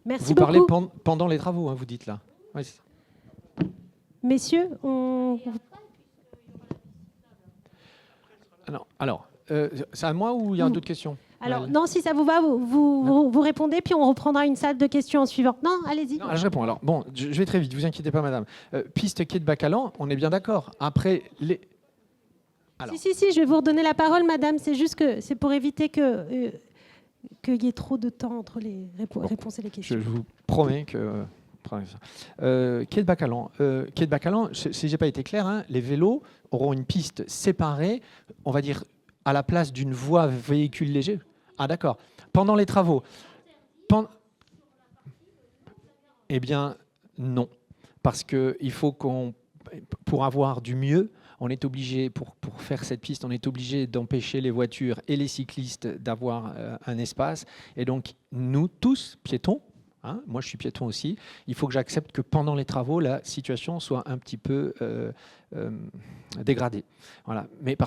Merci beaucoup. Vous parlez pendant les travaux, hein, vous dites là. Oui, c'est ça. Messieurs, Alors, c'est à moi ou il y a d'autres questions? Alors, non, si ça vous va, vous répondez, puis on reprendra une salle de questions en suivant. Non, allez-y. Non, je réponds. Alors, bon, je vais très vite, vous inquiétez pas, madame. Piste quai de Bacalan, on est bien d'accord. Après, les... Alors. Si, je vais vous redonner la parole, madame. C'est juste que c'est pour éviter qu'il y ait trop de temps entre les réponses et les questions. Je vous promets que... quai de Bacalan, si je n'ai pas été clair, hein, les vélos auront une piste séparée, on va dire, à la place d'une voie véhicule léger. Ah d'accord. Pendant les travaux. Eh bien, non. Parce qu'il faut pour avoir du mieux, on est obligé, pour faire cette piste, on est obligé d'empêcher les voitures et les cyclistes d'avoir un espace. Et donc, nous tous, piétons, hein, moi je suis piéton aussi, il faut que j'accepte que pendant les travaux, la situation soit un petit peu dégradée. Voilà. Mais pas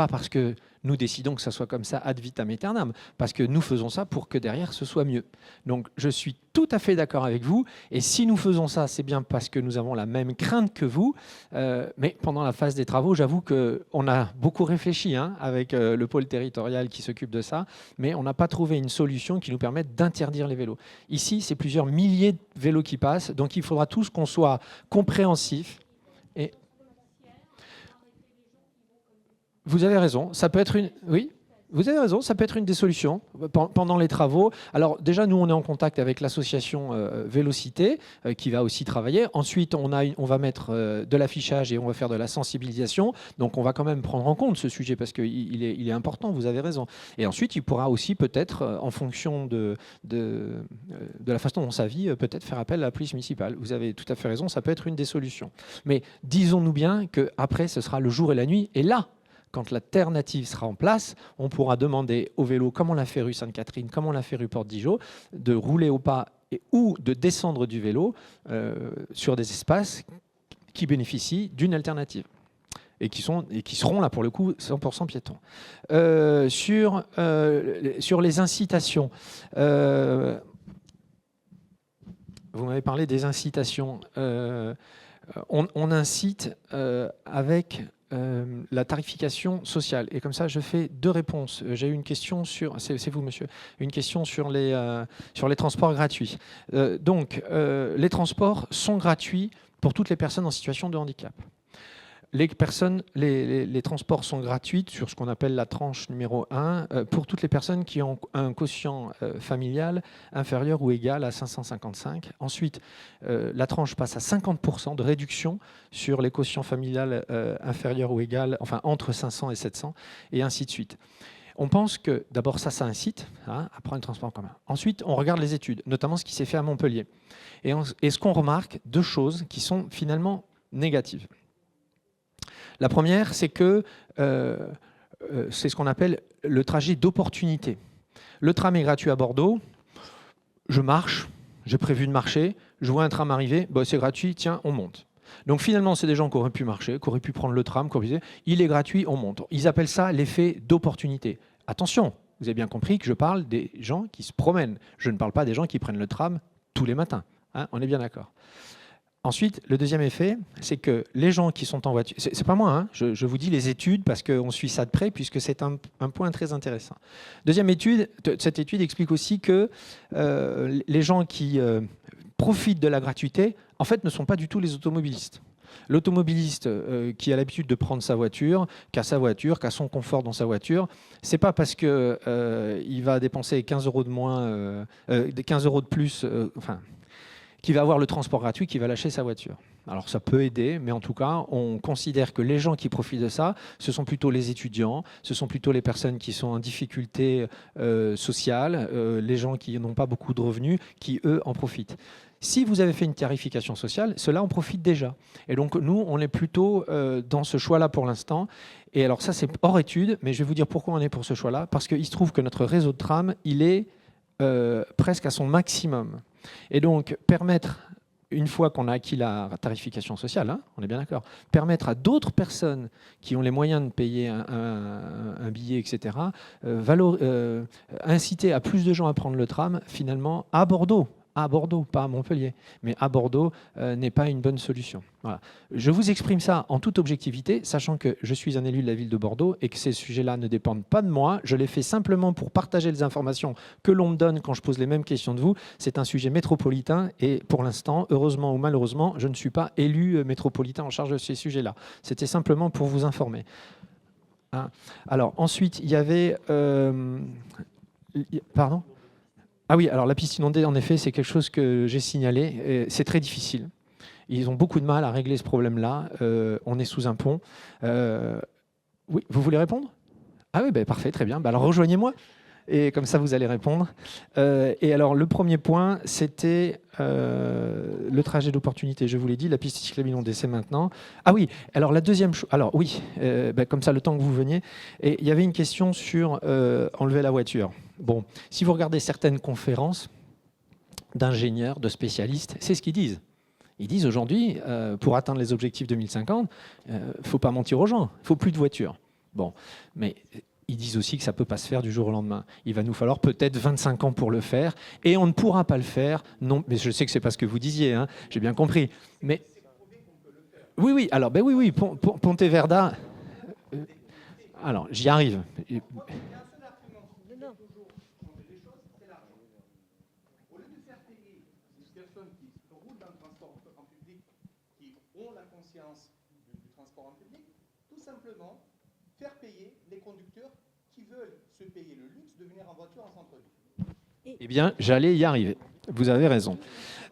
parce que nous décidons que ça soit comme ça ad vitam aeternam, parce que nous faisons ça pour que derrière ce soit mieux. Donc je suis tout à fait d'accord avec vous, et si nous faisons ça, c'est bien parce que nous avons la même crainte que vous, mais pendant la phase des travaux, j'avoue qu'on a beaucoup réfléchi avec le pôle territorial qui s'occupe de ça, mais on n'a pas trouvé une solution qui nous permette d'interdire les vélos. Ici, c'est plusieurs milliers de vélos qui passent, donc il faudra tous qu'on soit compréhensifs. Et vous avez raison, ça peut être une... Oui, vous avez raison, ça peut être une des solutions pendant les travaux. Alors déjà, nous, on est en contact avec l'association Vélocité qui va aussi travailler. Ensuite, on va mettre de l'affichage et on va faire de la sensibilisation. Donc, on va quand même prendre en compte ce sujet parce qu'il est important, vous avez raison. Et ensuite, il pourra aussi peut-être, en fonction de la façon dont ça vit, peut-être faire appel à la police municipale. Vous avez tout à fait raison, ça peut être une des solutions. Mais disons-nous bien qu'après, ce sera le jour et la nuit. Et là, quand l'alternative sera en place, on pourra demander aux vélos, comme on l'a fait rue Sainte-Catherine, comme on l'a fait rue Porte-Dijon, de rouler au pas ou de descendre du vélo sur des espaces qui bénéficient d'une alternative et qui seront là pour le coup 100% piétons. Sur les incitations, vous m'avez parlé des incitations. On incite avec la tarification sociale. Et comme ça, je fais deux réponses. J'ai eu une question sur... C'est vous, monsieur. Une question sur les transports gratuits. Donc, les transports sont gratuits pour toutes les personnes en situation de handicap. Les transports sont gratuits sur ce qu'on appelle la tranche numéro 1 pour toutes les personnes qui ont un quotient familial inférieur ou égal à 555. Ensuite, la tranche passe à 50% de réduction sur les quotients familiales inférieurs ou égal, enfin entre 500 et 700, et ainsi de suite. On pense que d'abord ça incite à prendre le transport en commun. Ensuite, on regarde les études, notamment ce qui s'est fait à Montpellier. Et ce qu'on remarque, deux choses qui sont finalement négatives. La première, c'est que c'est ce qu'on appelle le trajet d'opportunité. Le tram est gratuit à Bordeaux, je marche, j'ai prévu de marcher, je vois un tram arriver, c'est gratuit, tiens, on monte. Donc finalement, c'est des gens qui auraient pu marcher, qui auraient pu prendre le tram, il est gratuit, on monte. Ils appellent ça l'effet d'opportunité. Attention, vous avez bien compris que je parle des gens qui se promènent. Je ne parle pas des gens qui prennent le tram tous les matins. On est bien d'accord. Ensuite, le deuxième effet, c'est que les gens qui sont en voiture... C'est pas moi, je vous dis les études parce qu'on suit ça de près puisque c'est un point très intéressant. Deuxième étude, cette étude explique aussi que les gens qui profitent de la gratuité, en fait, ne sont pas du tout les automobilistes. L'automobiliste qui a l'habitude de prendre sa voiture, qui a son confort dans sa voiture, c'est pas parce qu'il va dépenser 15 € de moins, 15 € de plus, qui va avoir le transport gratuit, qui va lâcher sa voiture. Alors ça peut aider, mais en tout cas, on considère que les gens qui profitent de ça, ce sont plutôt les étudiants, ce sont plutôt les personnes qui sont en difficulté sociale, les gens qui n'ont pas beaucoup de revenus, qui, eux, en profitent. Si vous avez fait une tarification sociale, ceux-là en profitent déjà. Et donc, nous, on est plutôt dans ce choix-là pour l'instant. Et alors ça, c'est hors étude, mais je vais vous dire pourquoi on est pour ce choix-là. Parce qu'il se trouve que notre réseau de tram, il est presque à son maximum. Et donc, permettre, une fois qu'on a acquis la tarification sociale, on est bien d'accord, permettre à d'autres personnes qui ont les moyens de payer un billet, etc., inciter à plus de gens à prendre le tram, finalement, à Bordeaux, pas à Montpellier, mais à Bordeaux n'est pas une bonne solution. Voilà. Je vous exprime ça en toute objectivité, sachant que je suis un élu de la ville de Bordeaux et que ces sujets-là ne dépendent pas de moi. Je les fais simplement pour partager les informations que l'on me donne quand je pose les mêmes questions de vous. C'est un sujet métropolitain et pour l'instant, heureusement ou malheureusement, je ne suis pas élu métropolitain en charge de ces sujets-là. C'était simplement pour vous informer. Alors ensuite, il y avait... Pardon ? Ah oui, alors la piste inondée, en effet, c'est quelque chose que j'ai signalé. C'est très difficile. Ils ont beaucoup de mal à régler ce problème-là. On est sous un pont. Oui, vous voulez répondre ? Ah oui, parfait, très bien. Alors rejoignez-moi. Et comme ça, vous allez répondre. Et alors, le premier point, c'était le trajet d'opportunité. Je vous l'ai dit, la piste cyclable inondée, c'est maintenant. Ah oui, alors la deuxième chose... Alors oui, comme ça, le temps que vous veniez. Et il y avait une question sur enlever la voiture. Bon, si vous regardez certaines conférences d'ingénieurs, de spécialistes, c'est ce qu'ils disent. Ils disent aujourd'hui, pour atteindre les objectifs 2050, il ne faut pas mentir aux gens, il ne faut plus de voitures. Bon, mais ils disent aussi que ça ne peut pas se faire du jour au lendemain. Il va nous falloir peut-être 25 ans pour le faire, et on ne pourra pas le faire. Non, mais je sais que ce n'est pas ce que vous disiez, hein, j'ai bien compris. Mais oui, alors oui, Ponteverda. Alors, j'y arrive. Faire payer les conducteurs qui veulent se payer le luxe de venir en voiture en centre-ville. Eh bien, j'allais y arriver. Vous avez raison.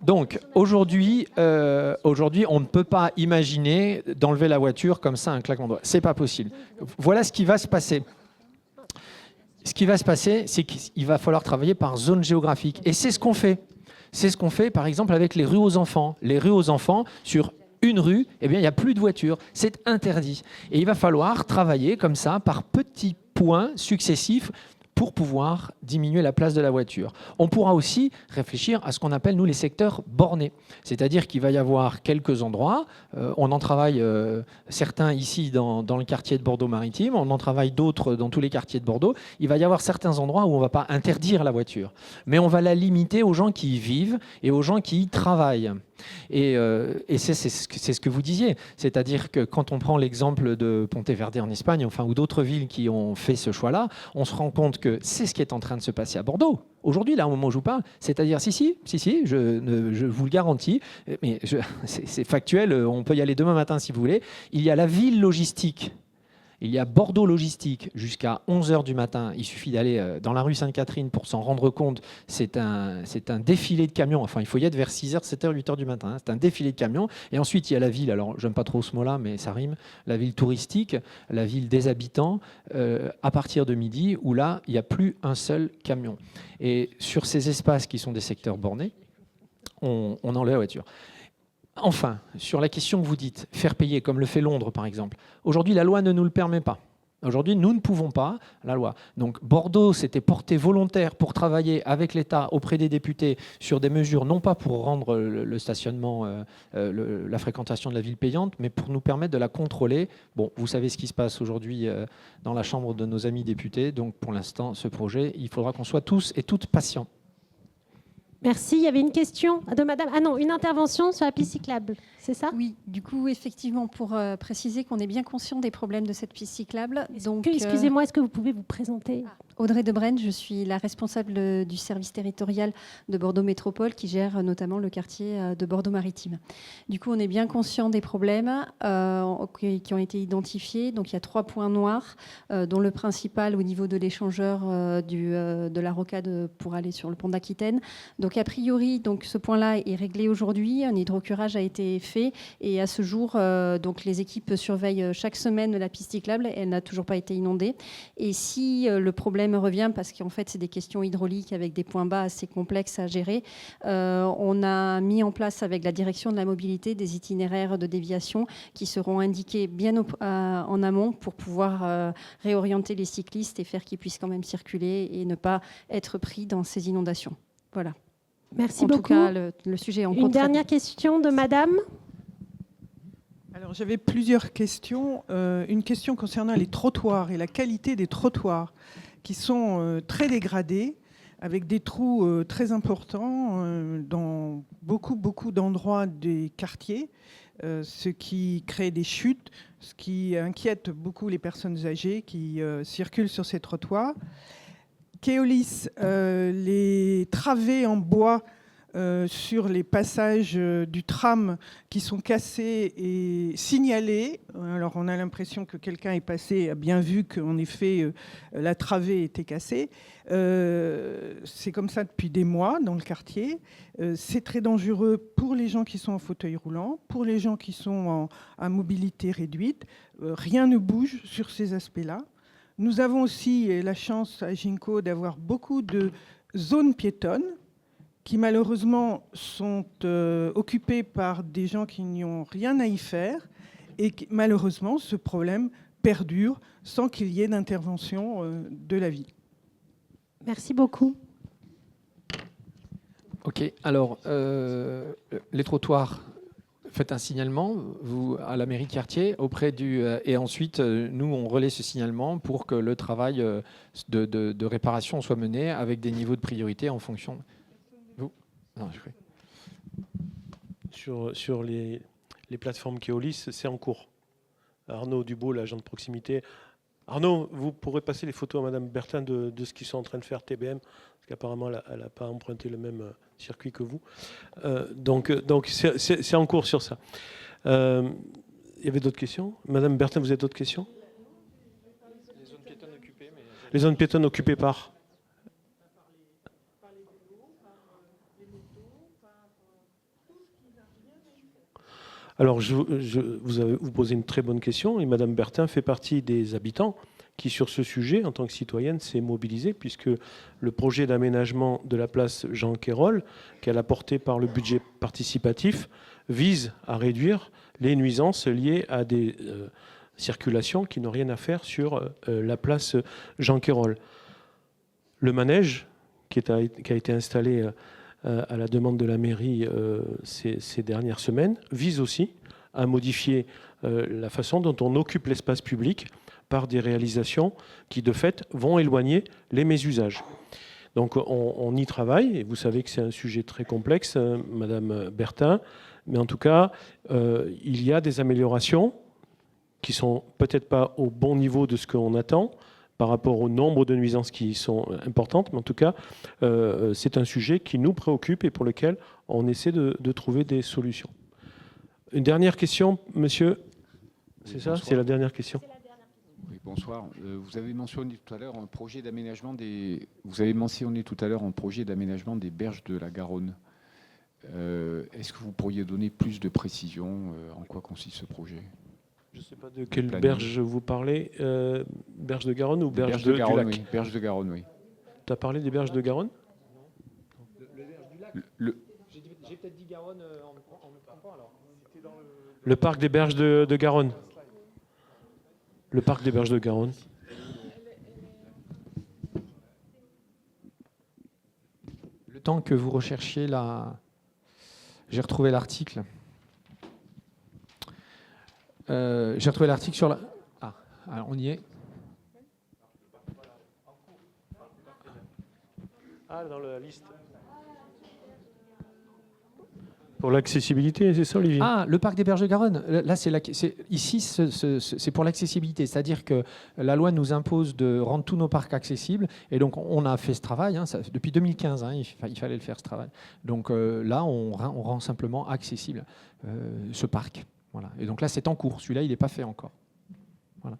Donc, aujourd'hui, on ne peut pas imaginer d'enlever la voiture comme ça, un claquement de doigts. C'est pas possible. Voilà ce qui va se passer. Ce qui va se passer, c'est qu'il va falloir travailler par zone géographique. Et c'est ce qu'on fait. C'est ce qu'on fait, par exemple, avec les rues aux enfants. Les rues aux enfants, sur une rue, eh bien, il n'y a plus de voitures. C'est interdit. Et il va falloir travailler comme ça, par petits points successifs, pour pouvoir diminuer la place de la voiture. On pourra aussi réfléchir à ce qu'on appelle, nous, les secteurs bornés. C'est-à-dire qu'il va y avoir quelques endroits, on en travaille certains ici dans le quartier de Bordeaux-Maritime, on en travaille d'autres dans tous les quartiers de Bordeaux. Il va y avoir certains endroits où on ne va pas interdire la voiture, mais on va la limiter aux gens qui y vivent et aux gens qui y travaillent. Et c'est ce que vous disiez, c'est-à-dire que quand on prend l'exemple de Pontevedra en Espagne, enfin, ou d'autres villes qui ont fait ce choix-là, on se rend compte que c'est ce qui est en train de se passer à Bordeaux. Aujourd'hui, là, au moment où je vous parle, c'est-à-dire, si, je vous le garantis, mais c'est factuel, on peut y aller demain matin si vous voulez, il y a la ville logistique. Il y a Bordeaux Logistique jusqu'à 11h du matin. Il suffit d'aller dans la rue Sainte-Catherine pour s'en rendre compte. C'est un défilé de camions. Enfin, il faut y être vers 6h, 7h, 8h du matin. C'est un défilé de camions. Et ensuite, il y a la ville. Alors, j'aime pas trop ce mot-là, mais ça rime. La ville touristique, la ville des habitants, à partir de midi, où là, il n'y a plus un seul camion. Et sur ces espaces qui sont des secteurs bornés, on enlève la voiture. Enfin, sur la question que vous dites, faire payer, comme le fait Londres par exemple, aujourd'hui la loi ne nous le permet pas. Aujourd'hui, nous ne pouvons pas, la loi. Donc Bordeaux s'était porté volontaire pour travailler avec l'État auprès des députés sur des mesures, non pas pour rendre le stationnement, la fréquentation de la ville payante, mais pour nous permettre de la contrôler. Bon, vous savez ce qui se passe aujourd'hui dans la Chambre de nos amis députés. Donc pour l'instant, ce projet, il faudra qu'on soit tous et toutes patients. Merci. Il y avait une question de madame. Ah non, une intervention sur la piste cyclable, c'est ça? Oui, du coup, effectivement, pour préciser qu'on est bien conscient des problèmes de cette piste cyclable. Excusez-moi, est-ce que vous pouvez vous présenter? Audrey Debrenne, je suis la responsable du service territorial de Bordeaux Métropole qui gère notamment le quartier de Bordeaux-Maritime. Du coup, on est bien conscient des problèmes qui ont été identifiés. Donc, il y a 3 points noirs, dont le principal au niveau de l'échangeur de la rocade pour aller sur le pont d'Aquitaine. Donc, a priori, ce point-là est réglé aujourd'hui. Un hydrocurage a été fait et à ce jour, donc, les équipes surveillent chaque semaine la piste cyclable. Elle n'a toujours pas été inondée. Et si le problème revient, parce qu'en fait, c'est des questions hydrauliques avec des points bas assez complexes à gérer, on a mis en place avec la direction de la mobilité des itinéraires de déviation qui seront indiqués bien en amont pour pouvoir réorienter les cyclistes et faire qu'ils puissent quand même circuler et ne pas être pris dans ces inondations. Voilà. Merci beaucoup. En tout cas, le sujet est en Une dernière question de madame. Alors, j'avais plusieurs questions. Une question concernant les trottoirs et la qualité des trottoirs qui sont très dégradés, avec des trous très importants dans beaucoup d'endroits des quartiers, ce qui crée des chutes, ce qui inquiète beaucoup les personnes âgées qui circulent sur ces trottoirs. Keolis, les travées en bois sur les passages du tram qui sont cassés et signalés. Alors on a l'impression que quelqu'un est passé, a bien vu qu'en effet la travée était cassée. C'est comme ça depuis des mois dans le quartier. C'est très dangereux pour les gens qui sont en fauteuil roulant, pour les gens qui sont à mobilité réduite. Rien ne bouge sur ces aspects-là. Nous avons aussi la chance à Ginko d'avoir beaucoup de zones piétonnes qui malheureusement sont occupés par des gens qui n'y ont rien à y faire et qui, malheureusement, ce problème perdure sans qu'il y ait d'intervention de la ville. Merci beaucoup. Ok, alors les trottoirs, faites un signalement vous, à la mairie de quartier auprès et ensuite, nous, on relaie ce signalement pour que le travail de réparation soit mené avec des niveaux de priorité en fonction... Vous non, Sur les plateformes Keolis, c'est en cours. Arnaud Dubois, l'agent de proximité. Arnaud, vous pourrez passer les photos à Madame Bertin de ce qu'ils sont en train de faire TBM, parce qu'apparemment, elle n'a pas emprunté le même circuit que vous. Donc c'est en cours sur ça. Il y avait d'autres questions? Madame Bertin, vous avez d'autres questions? Les zones piétonnes occupées. Les zones piétonnes occupées par? Alors, vous posez une très bonne question, et Madame Bertin fait partie des habitants qui, sur ce sujet, en tant que citoyenne, s'est mobilisée, puisque le projet d'aménagement de la place Jean Quérol, qu'elle a porté par le budget participatif, vise à réduire les nuisances liées à des circulations qui n'ont rien à faire sur la place Jean Quérol. Le manège, qui a été installé à la demande de la mairie ces dernières semaines, vise aussi à modifier la façon dont on occupe l'espace public par des réalisations qui, de fait, vont éloigner les mésusages. Donc on y travaille, et vous savez que c'est un sujet très complexe, Madame Bertin, mais en tout cas, il y a des améliorations qui sont peut-être pas au bon niveau de ce qu'on attend, par rapport au nombre de nuisances qui sont importantes, mais en tout cas, c'est un sujet qui nous préoccupe et pour lequel on essaie de trouver des solutions. Une dernière question, monsieur? C'est ça? C'est la dernière question. Oui, bonsoir. Vous avez mentionné tout à l'heure un projet d'aménagement des... Vous avez mentionné tout à l'heure un projet d'aménagement des berges de la Garonne. Est-ce que vous pourriez donner plus de précision en quoi consiste ce projet? Je ne sais pas de quelle berge vous parlez. Berge de Garonne ou berge de du Garonne, lac? Oui. Berge de Garonne, oui. Tu as parlé des berges de Garonne? J'ai peut-être dit Garonne en me trompant alors. Le parc des berges de Garonne. Le parc des berges de Garonne. Le temps que vous recherchiez là, j'ai retrouvé l'article. J'ai retrouvé l'article sur la... Ah, alors on y est. Ah, dans la liste. Pour l'accessibilité, c'est ça, Olivier? Ah, le parc des berges de Garonne. Là, ici, c'est pour l'accessibilité. C'est-à-dire que la loi nous impose de rendre tous nos parcs accessibles. Et donc, on a fait ce travail. Depuis 2015, il fallait le faire, ce travail. Donc là, on rend simplement accessible ce parc. Voilà. Et donc là, c'est en cours. Celui-là, il n'est pas fait encore. Voilà.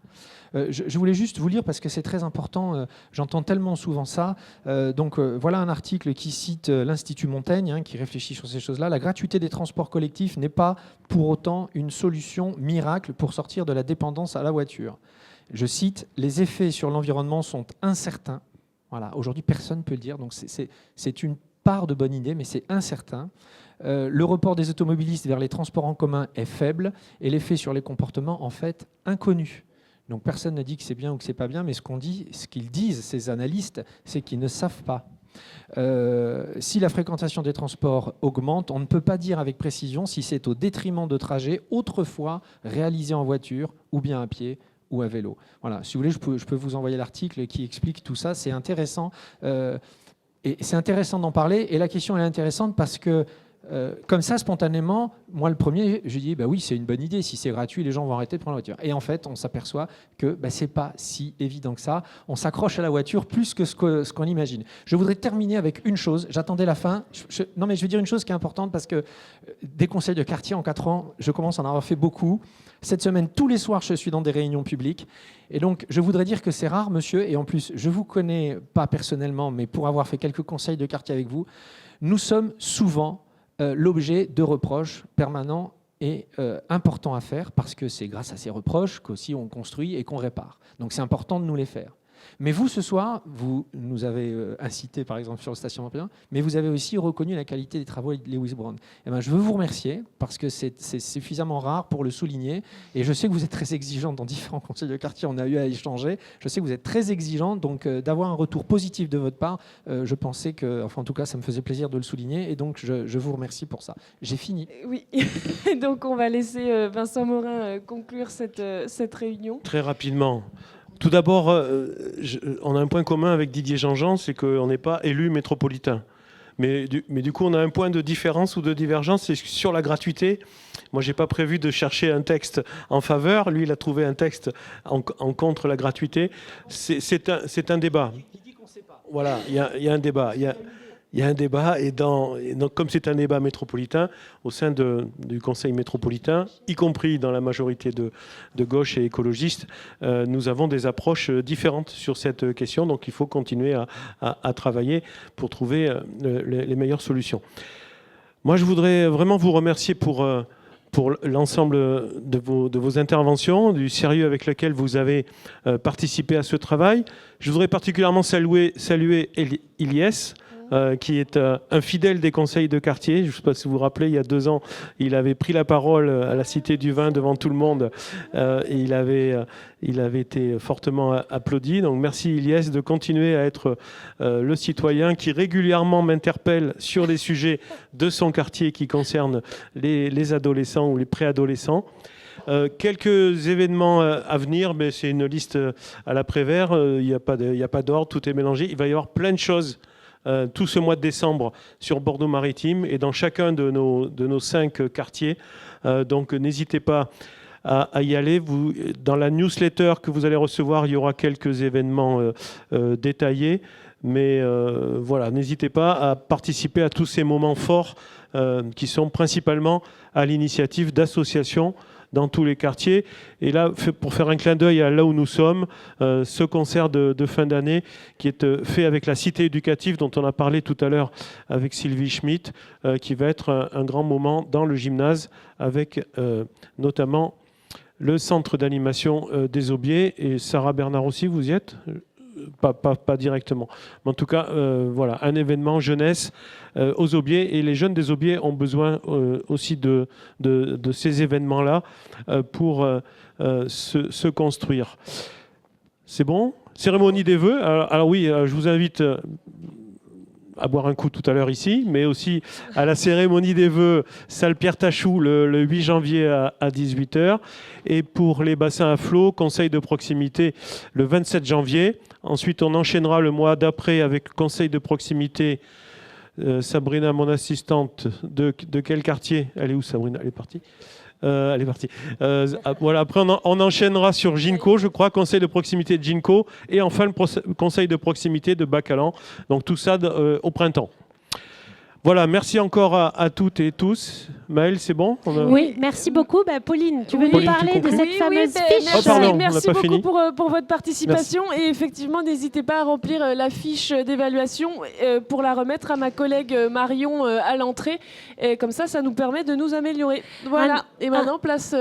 Je voulais juste vous lire, parce que c'est très important, j'entends tellement souvent ça. Voilà un article qui cite l'Institut Montaigne, qui réfléchit sur ces choses-là. La gratuité des transports collectifs n'est pas pour autant une solution miracle pour sortir de la dépendance à la voiture. Je cite, « Les effets sur l'environnement sont incertains ». Voilà. Aujourd'hui, personne ne peut le dire, donc c'est une part de bonne idée, mais c'est incertain. Le report des automobilistes vers les transports en commun est faible et l'effet sur les comportements, en fait, inconnu. Donc personne ne dit que c'est bien ou que c'est pas bien, mais ce qu'ils disent, ces analystes, c'est qu'ils ne savent pas. Si la fréquentation des transports augmente, on ne peut pas dire avec précision si c'est au détriment de trajets autrefois réalisés en voiture ou bien à pied ou à vélo. Voilà. Si vous voulez, je peux vous envoyer l'article qui explique tout ça. C'est intéressant. Et c'est intéressant d'en parler. Et la question est intéressante parce que comme ça, spontanément, moi le premier, je dis bah oui, c'est une bonne idée. Si c'est gratuit, les gens vont arrêter de prendre la voiture. Et en fait, on s'aperçoit que c'est pas si évident que ça. On s'accroche à la voiture plus que ce qu'on imagine. Je voudrais terminer avec une chose. J'attendais la fin. Non, mais je vais dire une chose qui est importante parce que des conseils de quartier en 4 ans, je commence à en avoir fait beaucoup. Cette semaine, tous les soirs, je suis dans des réunions publiques. Et donc, je voudrais dire que c'est rare, monsieur. Et en plus, je vous connais pas personnellement, mais pour avoir fait quelques conseils de quartier avec vous, nous sommes souvent l'objet de reproches permanents et importants à faire parce que c'est grâce à ces reproches qu'aussi on construit et qu'on répare. Donc c'est important de nous les faire. Mais vous, ce soir, vous nous avez incité, par exemple, sur le stationnement payant, mais vous avez aussi reconnu la qualité des travaux de Lewis Brown. Eh ben, je veux vous remercier parce que c'est suffisamment rare pour le souligner. Et je sais que vous êtes très exigeant dans différents conseils de quartier, on a eu à échanger. Je sais que vous êtes très exigeant, donc d'avoir un retour positif de votre part, je pensais que, enfin en tout cas, ça me faisait plaisir de le souligner. Et donc, je vous remercie pour ça. J'ai fini. Oui, donc on va laisser Vincent Morin conclure cette réunion. Très rapidement. Tout d'abord, on a un point commun avec Didier Jean-Jean, c'est qu'on n'est pas élu métropolitain. Mais du coup, on a un point de différence ou de divergence, c'est sur la gratuité. Moi, je n'ai pas prévu de chercher un texte en faveur. Lui, il a trouvé un texte en contre la gratuité. C'est un débat. Voilà, il y a un débat. Il y a un débat, et donc, comme c'est un débat métropolitain, au sein du Conseil métropolitain, y compris dans la majorité de gauche et écologistes, nous avons des approches différentes sur cette question. Donc il faut continuer à travailler pour trouver les meilleures solutions. Moi, je voudrais vraiment vous remercier pour l'ensemble de vos interventions, du sérieux avec lequel vous avez participé à ce travail. Je voudrais particulièrement saluer Ilyes, qui est un fidèle des conseils de quartier. Je ne sais pas si vous vous rappelez, il y a 2 ans, il avait pris la parole à la Cité du Vin devant tout le monde et il avait été fortement applaudi. Donc merci Ilyes de continuer à être le citoyen qui régulièrement m'interpelle sur les sujets de son quartier qui concernent les adolescents ou les préadolescents. Quelques événements à venir, mais c'est une liste à l'après-vert. Il n'y a pas d'ordre, tout est mélangé. Il va y avoir plein de choses tout ce mois de décembre sur Bordeaux-Maritime et dans chacun de nos 5 quartiers. Donc n'hésitez pas à y aller. Dans la newsletter que vous allez recevoir, il y aura quelques événements détaillés. Mais voilà, n'hésitez pas à participer à tous ces moments forts qui sont principalement à l'initiative d'associations dans tous les quartiers. Et là, pour faire un clin d'œil à là où nous sommes, ce concert de fin d'année qui est fait avec la cité éducative dont on a parlé tout à l'heure avec Sylvie Schmitt, qui va être un grand moment dans le gymnase avec notamment le centre d'animation des Aubiers. Et Sarah Bernard aussi, vous y êtes ? Pas directement. Mais en tout cas, voilà, un événement jeunesse aux Aubiers. Et les jeunes des Aubiers ont besoin aussi de ces événements-là pour se construire. C'est bon ? Cérémonie des vœux. Alors oui, je vous invite à boire un coup tout à l'heure ici, mais aussi à la cérémonie des vœux salle Pierre Tachou le 8 janvier à 18h. Et pour les bassins à flot, conseil de proximité le 27 janvier. Ensuite, on enchaînera le mois d'après avec conseil de proximité. Sabrina, mon assistante, de quel quartier ? Elle est où, Sabrina ? Elle est partie. Elle est partie. Voilà, après, on enchaînera sur Ginko, je crois, conseil de proximité de Ginko, et enfin le conseil de proximité de Bacalan. Donc tout ça au printemps. Voilà, merci encore à toutes et tous. Maëlle, c'est bon ? Oui, merci beaucoup. Pauline, tu veux nous parler de cette fameuse fiche ? Merci beaucoup pour votre participation. Merci. Et effectivement, n'hésitez pas à remplir la fiche d'évaluation pour la remettre à ma collègue Marion à l'entrée. Et comme ça nous permet de nous améliorer. Voilà. Et maintenant, place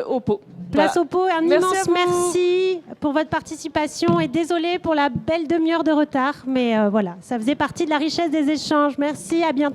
au pot. Place au pot. Un immense merci pour votre participation. Et désolé pour la belle demi-heure de retard. Mais voilà, ça faisait partie de la richesse des échanges. Merci, à bientôt.